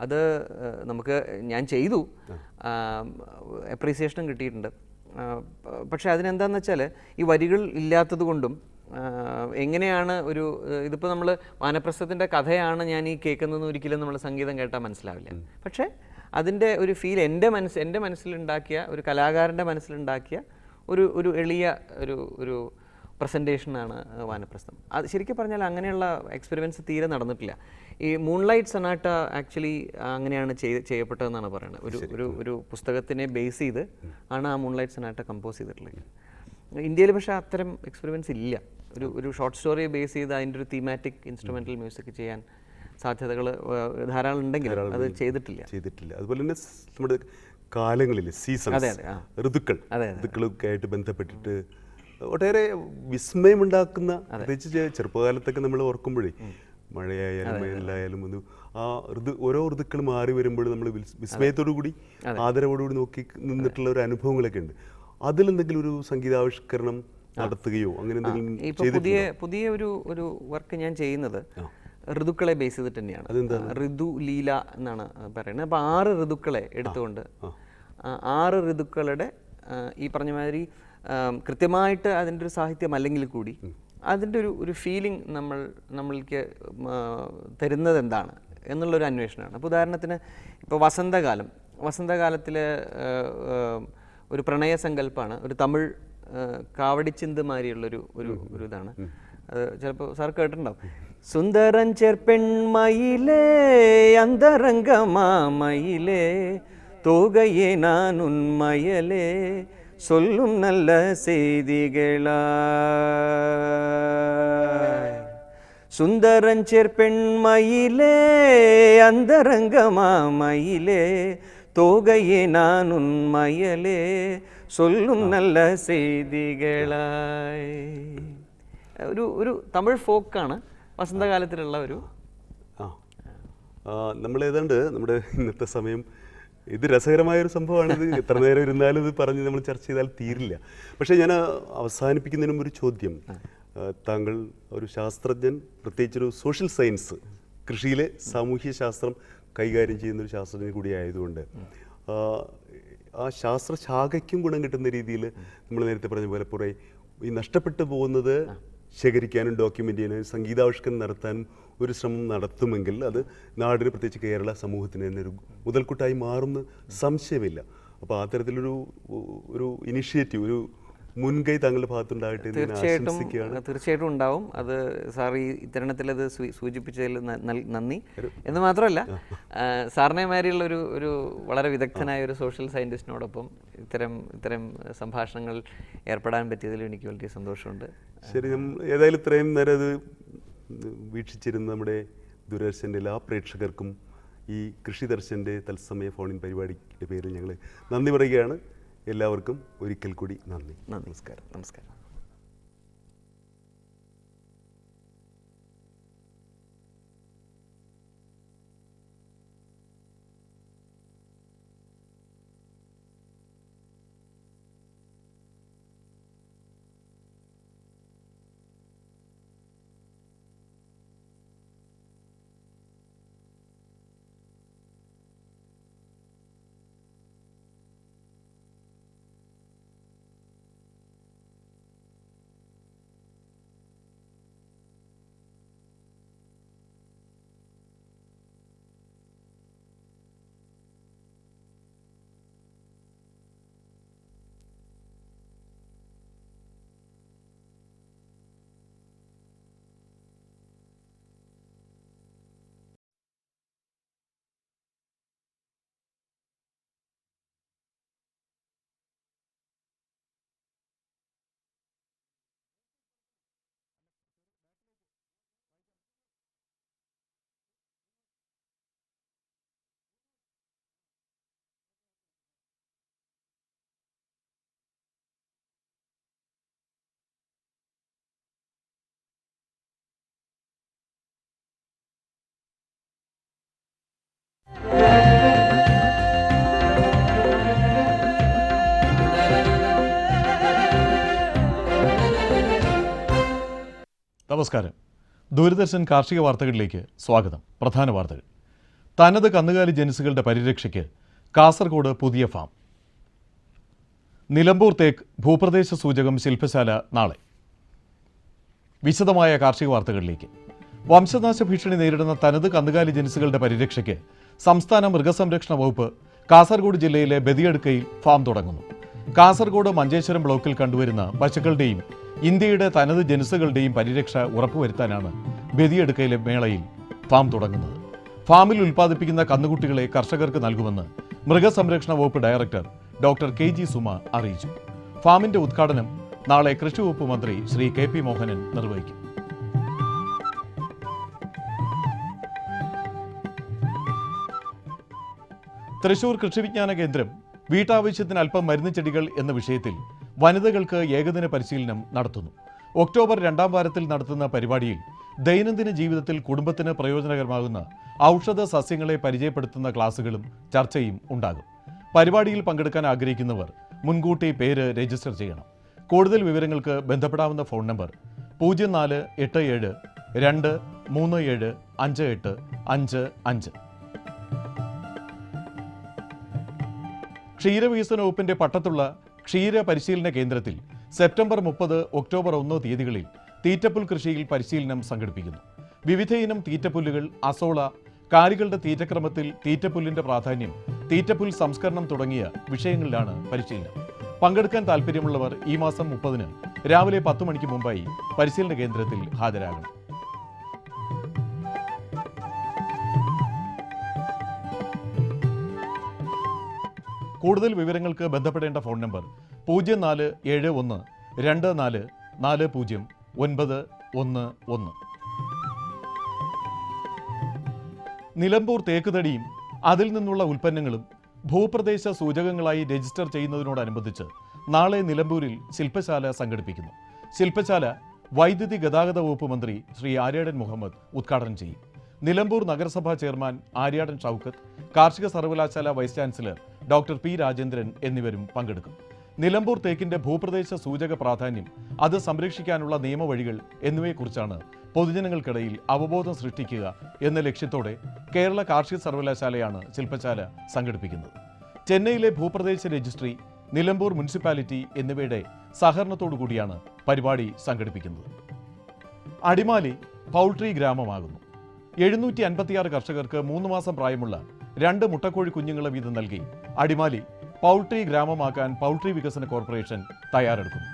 അത് ഞാൻ ചെയ്തു, അപ്രീസിയേഷനും കിട്ടിയിട്ടുണ്ട്. പക്ഷേ അതിനെന്താണെന്ന് വെച്ചാൽ ഈ വരികൾ ഇല്ലാത്തത് കൊണ്ടും എങ്ങനെയാണ് ഇതിപ്പോൾ നമ്മൾ വാനപ്രസ്ഥത്തിൻ്റെ കഥയാണ് ഞാൻ ഈ കേൾക്കുന്നതെന്ന് ഒരിക്കലും നമ്മൾ സംഗീതം കേട്ടാൽ മനസ്സിലാവില്ല. പക്ഷേ അതിൻ്റെ ഒരു ഫീൽ എൻ്റെ മനസ്സിലുണ്ടാക്കിയ, ഒരു കലാകാരൻ്റെ മനസ്സിലുണ്ടാക്കിയ ഒരു എളിയ ഒരു പ്രസൻറ്റേഷനാണ് വാനപ്രസ്ഥം. അത് ശരിക്കും പറഞ്ഞാൽ അങ്ങനെയുള്ള എക്സ്പെരിമെൻറ്റ്സ് തീരെ നടന്നിട്ടില്ല. ഈ മൂൺലൈറ്റ് സൊനാട്ട ആക്ച്വലി അങ്ങനെയാണ് ചെയ്യപ്പെട്ടതെന്നാണ് പറയുന്നത്. ഒരു പുസ്തകത്തിനെ ബേസ് ചെയ്ത് ആണ് ആ മൂൺലൈറ്റ് സൊനാട്ട കമ്പോസ് ചെയ്തിട്ടുള്ളത്. ഇന്ത്യയിൽ പക്ഷേ അത്തരം എക്സ്പെരിമെൻറ്റ്സ് ഇല്ല. ഒരു ഷോർട്ട് സ്റ്റോറിയെ ബേസ് ചെയ്ത് അതിൻ്റെ ഒരു തീമാറ്റിക് ഇൻസ്ട്രുമെൻ്റൽ മ്യൂസിക് ചെയ്യാൻ സാധ്യതകൾ ധാരാളം ഉണ്ടെങ്കിലും അത് ചെയ്തിട്ടില്ല. അതുപോലെ തന്നെ നമ്മുടെ കാലങ്ങളിൽ സീസൺസ്, ഋതുക്കളൊക്കെ ആയിട്ട് ബന്ധപ്പെട്ടിട്ട് ഒട്ടേറെ വിസ്മയമുണ്ടാക്കുന്ന, പ്രത്യേകിച്ച് ചെറുപ്പകാലത്തൊക്കെ നമ്മൾ ഓർക്കുമ്പോഴേ മഴയായാലും വേനലായാലും ഓരോ ഋതുക്കൾ മാറി വരുമ്പോൾ നമ്മൾ വിസ്മയത്തോടു കൂടി ആദരവോടുകൂടി നോക്കി നിന്നിട്ടുള്ള ഒരു അനുഭവങ്ങളൊക്കെ ഉണ്ട്. അതിലെന്തെങ്കിലും ഒരു സംഗീതാവിഷ്കരണം നടത്തുകയോ അങ്ങനെ എന്തെങ്കിലും? പുതിയ ഒരു വർക്ക് ഞാൻ ചെയ്യുന്നത് ഋതുക്കളെ ബേസ് ചെയ്തിട്ട് തന്നെയാണ്. ഋതു ലീല എന്നാണ് പറയുന്നത്. അപ്പോൾ 6 ഋതുക്കളെ എടുത്തുകൊണ്ട് 6 ഋതുക്കളുടെ ഈ പറഞ്ഞ മാതിരി കൃത്യമായിട്ട് അതിൻ്റെ ഒരു സാഹിത്യം അല്ലെങ്കിൽ കൂടി അതിൻ്റെ ഒരു ഫീലിംഗ് നമ്മൾക്ക് തരുന്നത് എന്താണ് എന്നുള്ളൊരു അന്വേഷണമാണ്. അപ്പോൾ ഉദാഹരണത്തിന് ഇപ്പോൾ വസന്തകാലത്തിൽ ഒരു പ്രണയസങ്കല്പമാണ്, ഒരു തമിഴ് കാവടിച്ചിന്ത് മാതിരിയുള്ളൊരു ഇതാണ്. അത് ചിലപ്പോൾ സാർ കേട്ടിട്ടുണ്ടാവും. സുന്ദരൻ ചെർപ്പെൺമയിലേ അന്തരംഗമാമയിലേ തോകയെ ഞാൻ ഉന്മയലേ சொல்லும் நல்ல செய்திகளாய் சுந்தரஞ்செர் பெண்மயிலே அந்தரங்கமாமயிலே தோகையே நான் உன்மயலே சொல்லும் நல்ல செய்திகளாய். ഒരു തമിഴ് ഫോക്കാണ് വസന്തകാലത്തിലുള്ള ഒരു. നമ്മൾ ഏതാണ്ട് നമ്മുടെ ഇന്നത്തെ സമയം, ഇത് രസകരമായൊരു സംഭവമാണ്. ഇത് എത്ര നേരം ഇരുന്നാലും ഇത് പറഞ്ഞ് നമ്മൾ ചർച്ച ചെയ്താൽ തീരില്ല. പക്ഷേ ഞാൻ അവസാനിപ്പിക്കുന്നതിനും ഒരു ചോദ്യം. താങ്കൾ ഒരു ശാസ്ത്രജ്ഞൻ, പ്രത്യേകിച്ചൊരു സോഷ്യൽ സയൻസ്, കൃഷിയിലെ സാമൂഹ്യ ശാസ്ത്രം കൈകാര്യം ചെയ്യുന്നൊരു ശാസ്ത്രജ്ഞൻ കൂടി ആയതുകൊണ്ട് ആ ശാസ്ത്രശാഖയ്ക്കും ഗുണം കിട്ടുന്ന രീതിയിൽ നമ്മൾ നേരത്തെ പറഞ്ഞ പോലെ കുറേ ഈ നഷ്ടപ്പെട്ടു പോകുന്നത് ശേഖരിക്കാനും ഡോക്യുമെൻ്റ് ചെയ്യാനും സംഗീതാവിഷ്കരണം നടത്താനും ഒരു ശ്രമം നടത്തുമെങ്കിൽ അത് നാടിന്, പ്രത്യേകിച്ച് കേരള സമൂഹത്തിന് തന്നെ ഒരു മുതൽക്കൂട്ടായി മാറുന്ന സംശയമില്ല. അപ്പോൾ ആ തരത്തിലൊരു ഇനിഷ്യേറ്റീവ്, ഒരു മുൻകൈ താങ്കളുടെ ഭാഗത്തുണ്ടാകട്ടെ. തീർച്ചയായിട്ടും ഉണ്ടാവും. അത് സാർ ഈ ഇത്തരണത്തിൽ അത് സൂചിപ്പിച്ചതിൽ നന്ദി എന്ന് മാത്രമല്ല, സാറിനെ മാതിരിയുള്ള ഒരു വളരെ വിദഗ്ധനായ ഒരു സോഷ്യൽ സയൻറ്റിസ്റ്റിനോടൊപ്പം ഇത്തരം സംഭാഷണങ്ങൾ ഏർപ്പെടാൻ പറ്റിയതിൽ എനിക്ക് വളരെ സന്തോഷമുണ്ട്. ശരി, ഏതായാലും ഇത്രയും നേരം അത് വീക്ഷിച്ചിരുന്ന നമ്മുടെ ദൂരദർശൻ്റെ എല്ലാ പ്രേക്ഷകർക്കും ഈ കൃഷി ദർശൻ്റെ തത്സമയ ഫോണിൻ പരിപാടിയുടെ പേരിൽ ഞങ്ങൾ നന്ദി പറയുകയാണ്. എല്ലാവർക്കും ഒരിക്കൽ കൂടി നന്ദി. നമസ്കാരം. നമസ്കാരം. ദൂരദർശൻ കാർഷിക വാർത്തകളിലേക്ക് സ്വാഗതം. പ്രധാന വാർത്തകൾ. തനത് കന്നുകാലി ജനുസുകളുടെ പരിരക്ഷയ്ക്ക് കാസർഗോഡ് പുതിയ ഫാം. നിലമ്പൂർ തേക്ക് ഭൂപ്രദേശ സൂചകം ശില്പശാല നാളെ. വിശദമായ കാർഷിക വാർത്തകളിലേക്ക്. വംശനാശ ഭീഷണി നേരിടുന്ന തനത് കന്നുകാലി ജനുസുകളുടെ പരിരക്ഷയ്ക്ക് സംസ്ഥാന മൃഗസംരക്ഷണ വകുപ്പ് കാസർഗോഡ് ജില്ലയിലെ ബദിയടുക്കയിൽ ഫാം തുടങ്ങുന്നു. കാസർഗോഡ് മഞ്ചേശ്വരം ബ്ലോക്കിൽ കണ്ടുവരുന്ന പശുക്കളുടെയും ഇന്ത്യയുടെ തനത് ജനുസുകളുടെയും പരിരക്ഷ ഉറപ്പുവരുത്താനാണ് ബദിയടുക്കയിലെ മേളയിൽ ഫാം തുടങ്ങുന്നത്. ഫാമിൽ ഉൽപ്പാദിപ്പിക്കുന്ന കന്നുകുട്ടികളെ കർഷകർക്ക് നൽകുമെന്ന് മൃഗസംരക്ഷണ വകുപ്പ് ഡയറക്ടർ ഡോക്ടർ KG സുമ അറിയിച്ചു. ഫാമിന്റെ ഉദ്ഘാടനം നാളെ കൃഷി വകുപ്പ് മന്ത്രി ശ്രീ KP മോഹനൻ നിർവഹിക്കും. തൃശൂർ കൃഷി വിജ്ഞാന കേന്ദ്രം വീട്ടാവശ്യത്തിന് അല്പം മരുന്ന് ചെടികൾ എന്ന വിഷയത്തിൽ വനിതകൾക്ക് ഏകദിന പരിശീലനം നടത്തുന്നു. ഒക്ടോബർ 2ാം വാരത്തിൽ നടത്തുന്ന പരിപാടിയിൽ ദൈനംദിന ജീവിതത്തിൽ കുടുംബത്തിന് പ്രയോജനകരമാകുന്ന ഔഷധ സസ്യങ്ങളെ പരിചയപ്പെടുത്തുന്ന ക്ലാസുകളും ചർച്ചയും ഉണ്ടാകും. പരിപാടിയിൽ പങ്കെടുക്കാൻ ആഗ്രഹിക്കുന്നവർ മുൻകൂട്ടി പേര് രജിസ്റ്റർ ചെയ്യണം. കൂടുതൽ വിവരങ്ങൾക്ക് ബന്ധപ്പെടാവുന്ന ഫോൺ നമ്പർ 0487 237 5855. ക്ഷീരവികസന വകുപ്പിന്റെ പട്ടത്തുള്ള ക്ഷീര പരിശീലന കേന്ദ്രത്തിൽ സെപ്റ്റംബർ 30, ഒക്ടോബർ 1 തീയതികളിൽ തീറ്റപ്പുൽ കൃഷിയിൽ പരിശീലനം സംഘടിപ്പിക്കുന്നു. വിവിധയിനം തീറ്റപ്പുല്ലുകൾ, അസോള, കാലികളുടെ തീറ്റക്രമത്തിൽ തീറ്റപ്പുല്ലിന്റെ പ്രാധാന്യം, തീറ്റപ്പുൽ സംസ്കരണം തുടങ്ങിയ വിഷയങ്ങളിലാണ് പരിശീലനം. പങ്കെടുക്കാൻ താൽപ്പര്യമുള്ളവർ ഈ മാസം 30-ന് രാവിലെ 10 മണിക്ക് മുമ്പായി പരിശീലന കേന്ദ്രത്തിൽ ഹാജരാകണം. കൂടുതൽ വിവരങ്ങൾക്ക് ബന്ധപ്പെടേണ്ട ഫോൺ നമ്പർ 0471 24 40 911. നിലമ്പൂർ തേക്കുതടിയും അതിൽ നിന്നുള്ള ഉൽപ്പന്നങ്ങളും ഭൂപ്രദേശ സൂചകങ്ങളായി രജിസ്റ്റർ ചെയ്യുന്നതിനോടനുബന്ധിച്ച് നാളെ നിലമ്പൂരിൽ ശില്പശാല സംഘടിപ്പിക്കുന്നു. ശില്പശാല വൈദ്യുതി ഗതാഗത വകുപ്പ് മന്ത്രി ശ്രീ ആര്യാടൻ മുഹമ്മദ് ഉദ്ഘാടനം ചെയ്യും. നിലമ്പൂർ നഗരസഭാ ചെയർമാൻ ആര്യാടൻ ഷൗക്കത്ത്, കാർഷിക സർവകലാശാല vice chancellor doctor P. Rajendran എന്നിവരും പങ്കെടുക്കും. നിലമ്പൂർ തേക്കിന്റെ ഭൂപ്രദേശ സൂചക പ്രാധാന്യം, അത് സംരക്ഷിക്കാനുള്ള നിയമവഴികൾ എന്നിവയെക്കുറിച്ചാണ് പൊതുജനങ്ങൾക്കിടയിൽ അവബോധം സൃഷ്ടിക്കുക എന്ന ലക്ഷ്യത്തോടെ കേരള കാർഷിക സർവകലാശാലയാണ് ശില്പശാല സംഘടിപ്പിക്കുന്നത്. ചെന്നൈയിലെ ഭൂപ്രദേശ രജിസ്ട്രി, നിലമ്പൂർ മുനിസിപ്പാലിറ്റി എന്നിവയുടെ സഹകരണത്തോടുകൂടിയാണ് പരിപാടി സംഘടിപ്പിക്കുന്നത്. അടിമാലി പൗൾട്രി ഗ്രാമമാകുന്നു. 756 കർഷകർക്ക് 3 മാസം പ്രായമുള്ള 2 മുട്ടക്കോഴി കുഞ്ഞുങ്ങളെ വീതം നൽകി അടിമാലി പൗൾട്രി ഗ്രാമമാക്കാൻ പൗൾട്രി വികസന കോർപ്പറേഷൻ തയ്യാറെടുക്കുന്നു.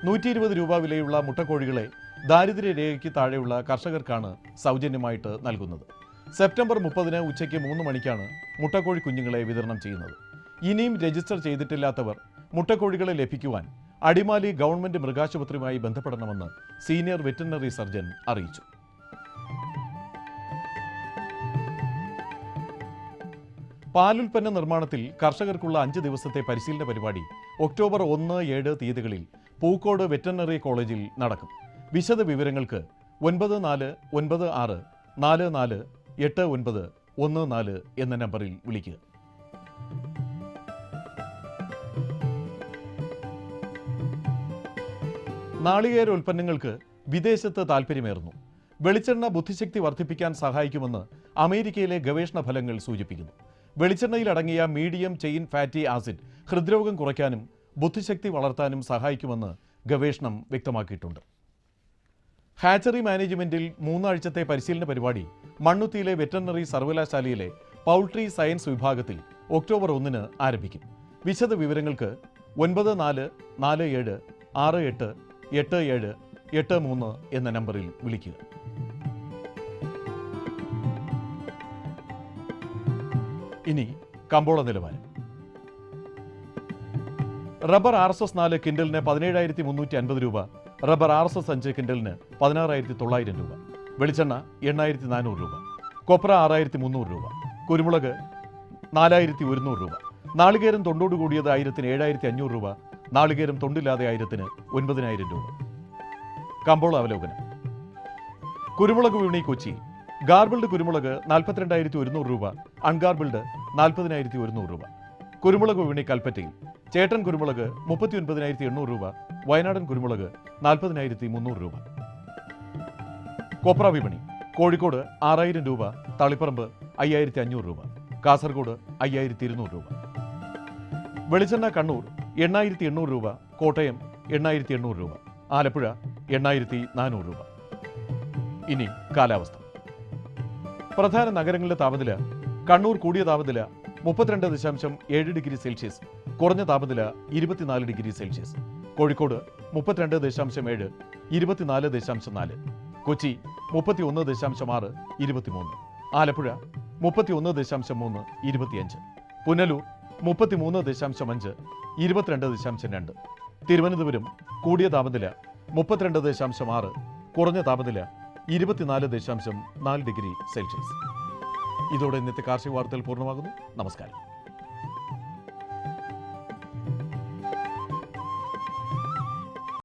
120 രൂപ വിലയുള്ള മുട്ടക്കോഴികളെ ദാരിദ്ര്യരേഖയ്ക്ക് താഴെയുള്ള കർഷകർക്കാണ് സൗജന്യമായിട്ട് നൽകുന്നത്. സെപ്റ്റംബർ 30-ന് ഉച്ചയ്ക്ക് 3 മണിക്കാണ് മുട്ടക്കോഴി കുഞ്ഞുങ്ങളെ വിതരണം ചെയ്യുന്നത്. ഇനിയും രജിസ്റ്റർ ചെയ്തിട്ടില്ലാത്തവർ മുട്ടക്കോഴികളെ ലഭിക്കുവാൻ അടിമാലി ഗവൺമെന്റ് മൃഗാശുപത്രിയുമായി ബന്ധപ്പെടണമെന്ന് സീനിയർ വെറ്ററിനറി സർജൻ അറിയിച്ചു. പാലുൽപ്പന്ന നിർമ്മാണത്തിൽ കർഷകർക്കുള്ള 5 ദിവസത്തെ പരിശീലന പരിപാടി ഒക്ടോബർ 1, 7 തീയതികളിൽ പൂക്കോട് വെറ്ററിനറി കോളേജിൽ നടക്കും. വിശദ വിവരങ്ങൾക്ക് 9496 44 8914 എന്ന നമ്പറിൽ വിളിക്കുക. നാളികേര ഉൽപ്പന്നങ്ങൾക്ക് വിദേശത്ത് താൽപ്പര്യമേറുന്നു. വെളിച്ചെണ്ണ ബുദ്ധിശക്തി വർദ്ധിപ്പിക്കാൻ സഹായിക്കുമെന്ന് അമേരിക്കയിലെ ഗവേഷണ ഫലങ്ങൾ സൂചിപ്പിക്കുന്നു. വെളിച്ചെണ്ണയിൽ അടങ്ങിയ മീഡിയം ചെയിൻ ഫാറ്റി ആസിഡ് ഹൃദ്രോഗം കുറയ്ക്കാനും ബുദ്ധിശക്തി വളർത്താനും സഹായിക്കുമെന്ന് ഗവേഷണം വ്യക്തമാക്കിയിട്ടുണ്ട്. ഹാച്ചറി മാനേജ്മെന്റിൽ 3 ആഴ്ചത്തെ പരിശീലന പരിപാടി മണ്ണുത്തിയിലെ വെറ്ററിനറി സർവകലാശാലയിലെ പൗൾട്രി സയൻസ് വിഭാഗത്തിൽ ഒക്ടോബർ 1-ന് ആരംഭിക്കും. വിശദ വിവരങ്ങൾക്ക് 9447 68 87 83 എന്ന നമ്പറിൽ വിളിക്കുക. ഇനി കമ്പോള നിലവാരം. റബ്ബർ RSS 4 കിൻഡലിന് 17,350 രൂപ, റബ്ബർ RSS 5 കിൻഡലിന് 16,900 രൂപ, വെളിച്ചെണ്ണ 8,400 രൂപ, കൊപ്ര 6,300 രൂപ, കുരുമുളക് 4,100 രൂപ, നാളികേരം തൊണ്ടോട് കൂടിയത് 1000-ന് 7,500 രൂപ, നാളികേരം തൊണ്ടില്ലാതെ 1000-ന് 9,000 രൂപ. കമ്പോള അവലോകനം. കുരുമുളക് വിപണി കൊച്ചി. ഗാർബിൾഡ് കുരുമുളക് 42,100 രൂപ, അൺഗാർബിൾഡ് 40,100 രൂപ. കുരുമുളക് വിപണി കൽപ്പറ്റയിൽ. ചേട്ടൻ കുരുമുളക് 39,800 രൂപ, വയനാടൻ കുരുമുളക് 40,300 രൂപ. കൊപ്ര വിപണി: കോഴിക്കോട് 6000 രൂപ, തളിപ്പറമ്പ് 5500 രൂപ, കാസർഗോഡ് 5200 രൂപ. വെളിച്ചെണ്ണ കണ്ണൂർ 8800 രൂപ, കോട്ടയം 8800 രൂപ, ആലപ്പുഴ 8400 രൂപ. ഇനി കാലാവസ്ഥ. പ്രധാന നഗരങ്ങളിലെ താപനില: കണ്ണൂർ കൂടിയ താപനില 32.7 ഡിഗ്രി സെൽഷ്യസ്, കുറഞ്ഞ താപനില 24 ഡിഗ്രി സെൽഷ്യസ്. കോഴിക്കോട് 32.7, 24.4. കൊച്ചി 31.6, 23. ആലപ്പുഴ 31.3, 25. പുനലൂർ 33.5, 22.2. തിരുവനന്തപുരം കൂടിയ താപനില 32.6, കുറഞ്ഞ താപനില 24.4 ഡിഗ്രി സെൽഷ്യസ്. ഇതോടെ ഇന്നത്തെ കാർഷിക വാർത്തകൾ പൂർണ്ണമാകുന്നു. നമസ്കാരം.